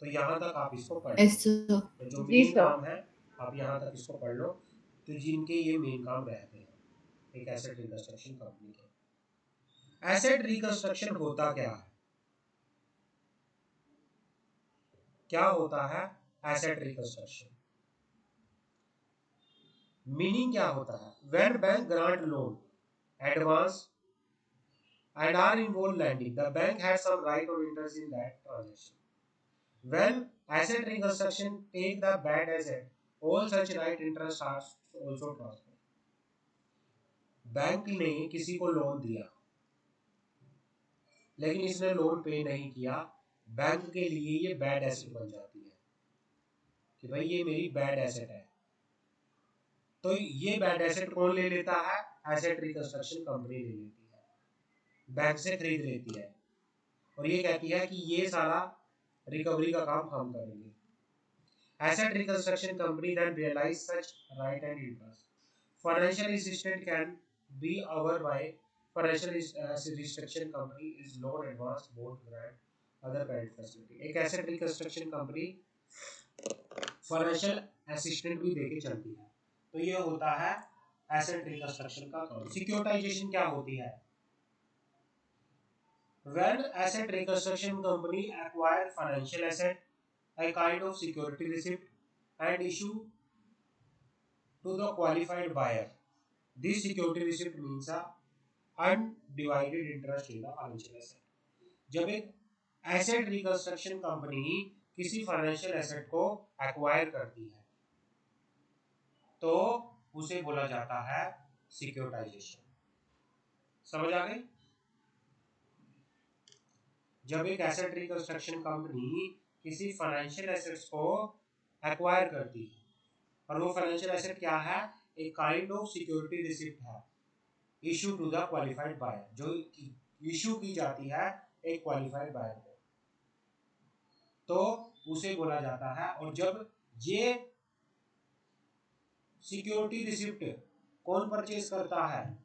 तो यहाँ तक आप इसको पढ़ लो।
Yes, sir.
तो जो
जी
मेन
सर।
काम है आप यहाँ तक इसको पढ़ लो। तो जिनके ये मेन काम रहते हैं एक एसेट रिकंस्ट्रक्शन कंपनी के। एसेट रिकंस्ट्रक्शन होता क्या है? क्या होता है एसेट रिकंस्ट्रक्शन? मीनिंग क्या होता है? When bank grant loan, advance and are involved lending, the bank has some right or interest in that transaction. When asset reconstruction take the bad asset, all such right interest are also transferred। Bank ने किसी को loan दिया, लेकिन इसने loan पे नहीं किया, bank के लिए ये बैड एसेट बन जाती है कि भाई ये मेरी बैड एसेट है। तो ये बैड एसेट कौन ले लेता है? एसेट रिकंस्ट्रक्शन कंपनी ले लेती है, बैंक से खरीद लेती है, और ये कहती है कि ये सारा रिकवरी का काम हम करेंगे। Asset reconstruction company then realise such right and interest. Financial institution can be our by financial restructure company is loan advance both grant other credit facility. एक asset reconstruction company financial assistant भी देके चलती है। तो ये होता है asset reconstruction का काम। सिक्योरिटाइजेशन क्या होती है? When asset reconstruction company acquire financial asset, a kind of security receipt, and issue to the qualified buyer, this security receipt means a undivided interest in the financial asset। जब एक asset reconstruction company किसी financial asset को acquire करती है, तो उसे बोला जाता है सिक्योरिटाइजेशन। समझ आ गई? जब एक एसेट रिकंस्ट्रक्शन कंपनी किसी फाइनेंशियल एसेट्स को एक्वायर करती है, और वो फाइनेंशियल एसेट क्या है, एक काइंड ऑफ सिक्योरिटी रिसिप्ट है issue to the qualified buyer, जो इशू की जाती है एक क्वालिफाइड बायर को, तो उसे बोला जाता है। और जब ये सिक्योरिटी रिसिप्ट कौन परचेज करता है,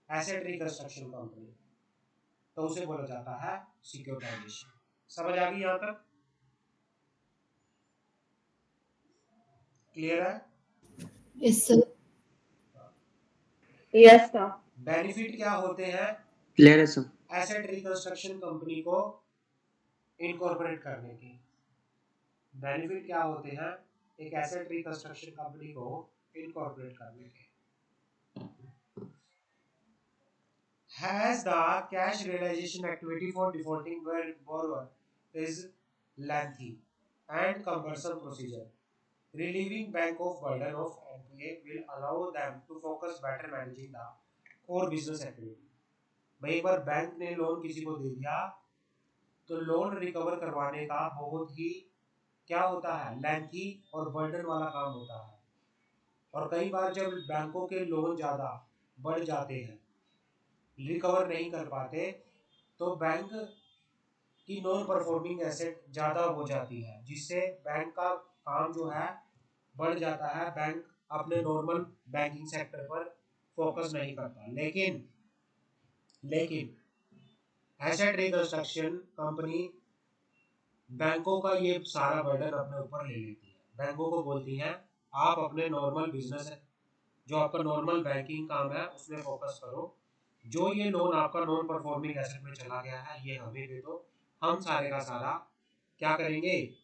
एसेट रिकंस्ट्रक्शन कंपनी, तो उसे बोला जाता है सिक्योरिटाइजेशन। समझ आ गई यहां तक? क्लियर है?
Yes, sir.
Yes, sir.
Benefit क्या होते हैं
क्लियर है सर।
एसेट रिकंस्ट्रक्शन कंपनी को इनकॉर्पोरेट करने के? बेनिफिट क्या होते हैं एक एसेट रिकंस्ट्रक्शन कंपनी को इनकॉर्पोरेट करने के? Has the cash realization activity for defaulting borrower is lengthy and cumbersome procedure. Relieving bank of burden of NPA will allow them to focus better managing the core business activity. भाई एक बार bank ने loan किसी को दे दिया तो loan recover करवाने का बहुत ही क्या होता है, लेंथी और बर्डन वाला काम होता है। और कई बार जब बैंकों के लोन ज़्यादा बढ़ जाते हैं, रिकवर नहीं कर पाते, तो बैंक की नॉन परफॉर्मिंग एसेट ज़्यादा हो जाती है, जिससे बैंक का काम जो है बढ़ जाता है। बैंक अपने नॉर्मल बैंकिंग सेक्टर पर फोकस नहीं करता। लेकिन एसेट रिकंस्ट्रक्शन कंपनी बैंकों का ये सारा बर्डन अपने ऊपर ले लेती है। बैंकों को बोलती हैं आप अपने नॉर्मल बिजनेस है, जो आपका नॉर्मल बैंकिंग काम है उसमें फोकस करो, जो ये लोन आपका नॉन परफॉर्मिंग एसेट में चला गया है ये हमें दे दो, हम सारे का सारा क्या करेंगे,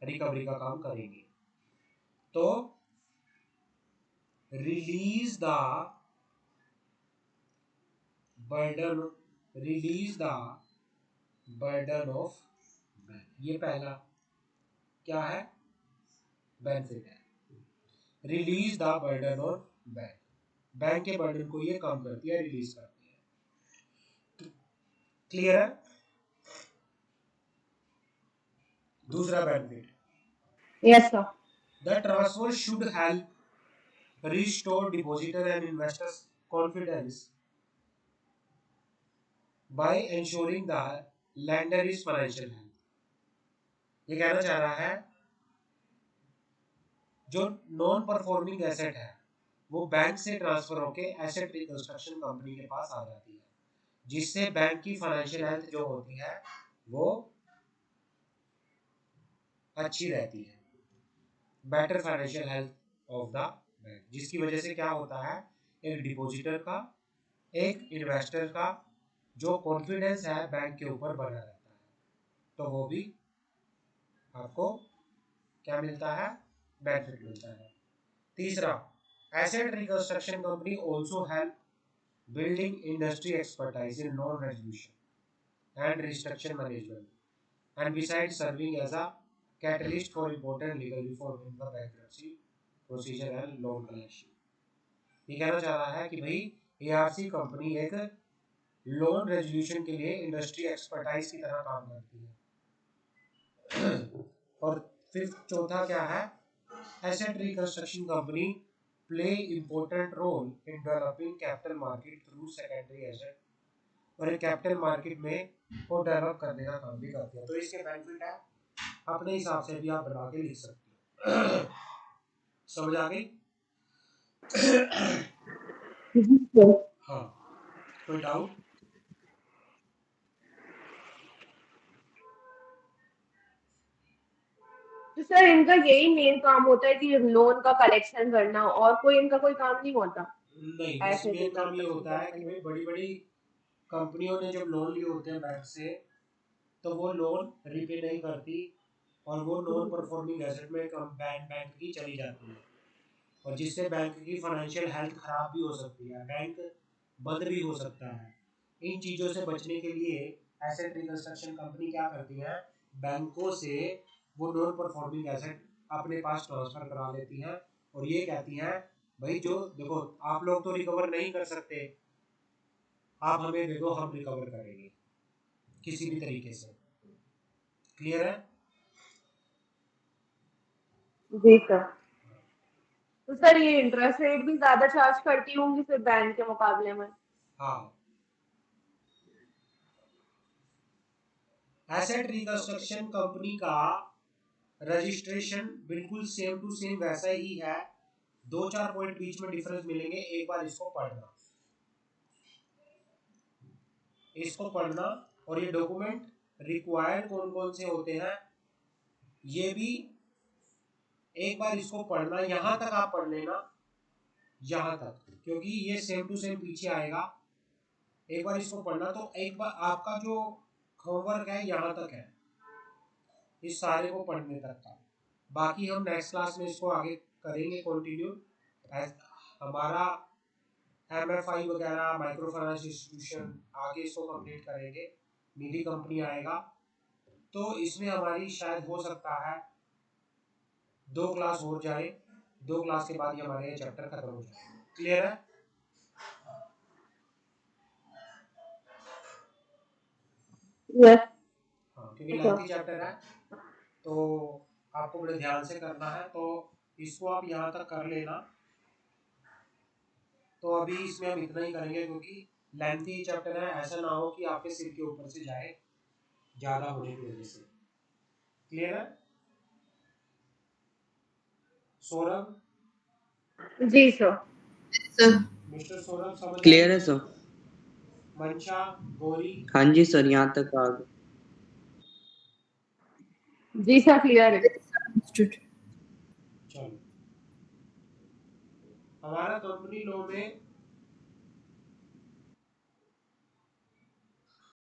रिकवरी का काम करेंगे। तो release the burden of bank, ये पहला क्या है, बेनिफिट है। Release the burden of bank, bank के बर्डन को ये कम करती है, रिलीज करती है। क्लियर है? दूसरा benefit,
Yes, sir.
The transfer should help restore depositor and investors confidence by ensuring the lender is financial health। ये कहना चाह रहा है जो नॉन परफॉर्मिंग एसेट है वो बैंक से ट्रांसफर होके एसेट रिकंस्ट्रक्शन कंपनी के पास आ जाती है, जिससे बैंक की फाइनेंशियल हेल्थ जो होती है वो अच्छी रहती है, better financial health of the bank, जिसकी वजह से क्या होता है, एक डिपॉजिटर का, एक इन्वेस्टर का जो कॉन्फिडेंस है बैंक के ऊपर बना रहता है, तो वो भी आपको क्या मिलता है, बेनिफिट मिलता है। तीसरा, asset reconstruction company also help building industry expertise in loan resolution and restructure management, and besides serving as a catalyst for important legal reform in the bankruptcy procedure and loan collection। ये कहना चाह रहा है कि भाई ARC company एक loan resolution के लिए इंडस्ट्री एक्सपर्टाइज की तरह काम करती है। और फिर चौथा क्या है, asset reconstruction company play important role in developing capital market through secondary asset, और एक कैपिटल मार्केट में को डेवलप करने का काम भी करती है। तो इसके बेनिफिट है, अपने हिसाब से भी आप बना के लिख सकते हो। समझ आ गई? हाँ, कोई डाउट?
तो सर इनका यही मेन काम होता है कि लोन का कलेक्शन करना, और कोई इनका कोई काम नहीं होता?
नहीं,
ऐसे
मेन काम ये होता है कि भाई बड़ी बड़ी कंपनियों ने जब लोन लिए होते हैं बैंक से, तो वो लोन रिपे नहीं करती और वो नॉन परफॉर्मिंग एसेट में बैंक की चली जाती है, और जिससे बैंक की फाइनेंशियल हेल्थ खराब भी हो सकती है, बैंक बंद भी हो सकता है। इन चीज़ों से बचने के लिए एसेट रिकंस्ट्रक्शन कंपनी क्या करती है, बैंकों से वो नॉन परफॉर्मिंग एसेट अपने पास ट्रांसफर करा लेती हैं, और ये कहती हैं भाई जो देखो आप लोग तो रिकवर नहीं कर सकते, आप हमें दे दो, हम रिकवर करेंगे किसी भी तरीके से। क्लियर है?
जी सर। तो सर ये इंटरेस्ट रेट भी ज्यादा चार्ज करती होंगी फिर बैंक के मुकाबले में।
हाँ, एसेट रिकंस्ट्रक्शन कंपनी का रजिस्ट्रेशन बिल्कुल सेम टू सेम वैसा ही है, 2-4 पॉइंट बीच में डिफरेंस मिलेंगे। एक बार इसको पढ़ना और ये डॉक्यूमेंट रिक्वायर्ड कौन कौन से होते हैं ये भी एक बार इसको पढ़ना। यहाँ तक आप पढ़ लेना, यहाँ तक, क्योंकि ये सेम टू सेम पीछे आएगा। एक बार इसको पढ़ना तो एक बार आपका जो होमवर्क है यहाँ तक है, इस सारे को पढ़ने तक का। बाकी हम नेक्स्ट क्लास में इसको आगे करेंगे कंटिन्यू। हमारा MFI वगैरह, माइक्रो फाइनेंस इंस्टीट्यूशन आगे इसको कंप्लीट करेंगे, निधि कंपनी आएगा। तो इसमें हमारी शायद हो सकता है 2 क्लास हो जाए, 2 क्लास के बाद ही हमारे चैप्टर खत्म हो जाए। क्लियर है?
यस
हाँ, क्योंकि लेंथी चैप्टर है तो आपको बड़े ध्यान से करना है, तो इसको आप यहाँ तक कर लेना। तो अभी इसमें हम इतना ही करेंगे क्योंकि लेंथी चैप्टर है, ऐसा ना हो कि आपके सिर के ऊपर से जाए ज़्यादा होने की वजह से। क्लियर है? सौरभ,
जी सर।
सर
मिस्टर सौरभ समझ
क्लियर है सर?
मंशा, गौरी,
हाँ जी सर, यहाँ तक आ गए।
जी सर क्लियर है।
understood.
चलो। हमारा कंपनी लॉ में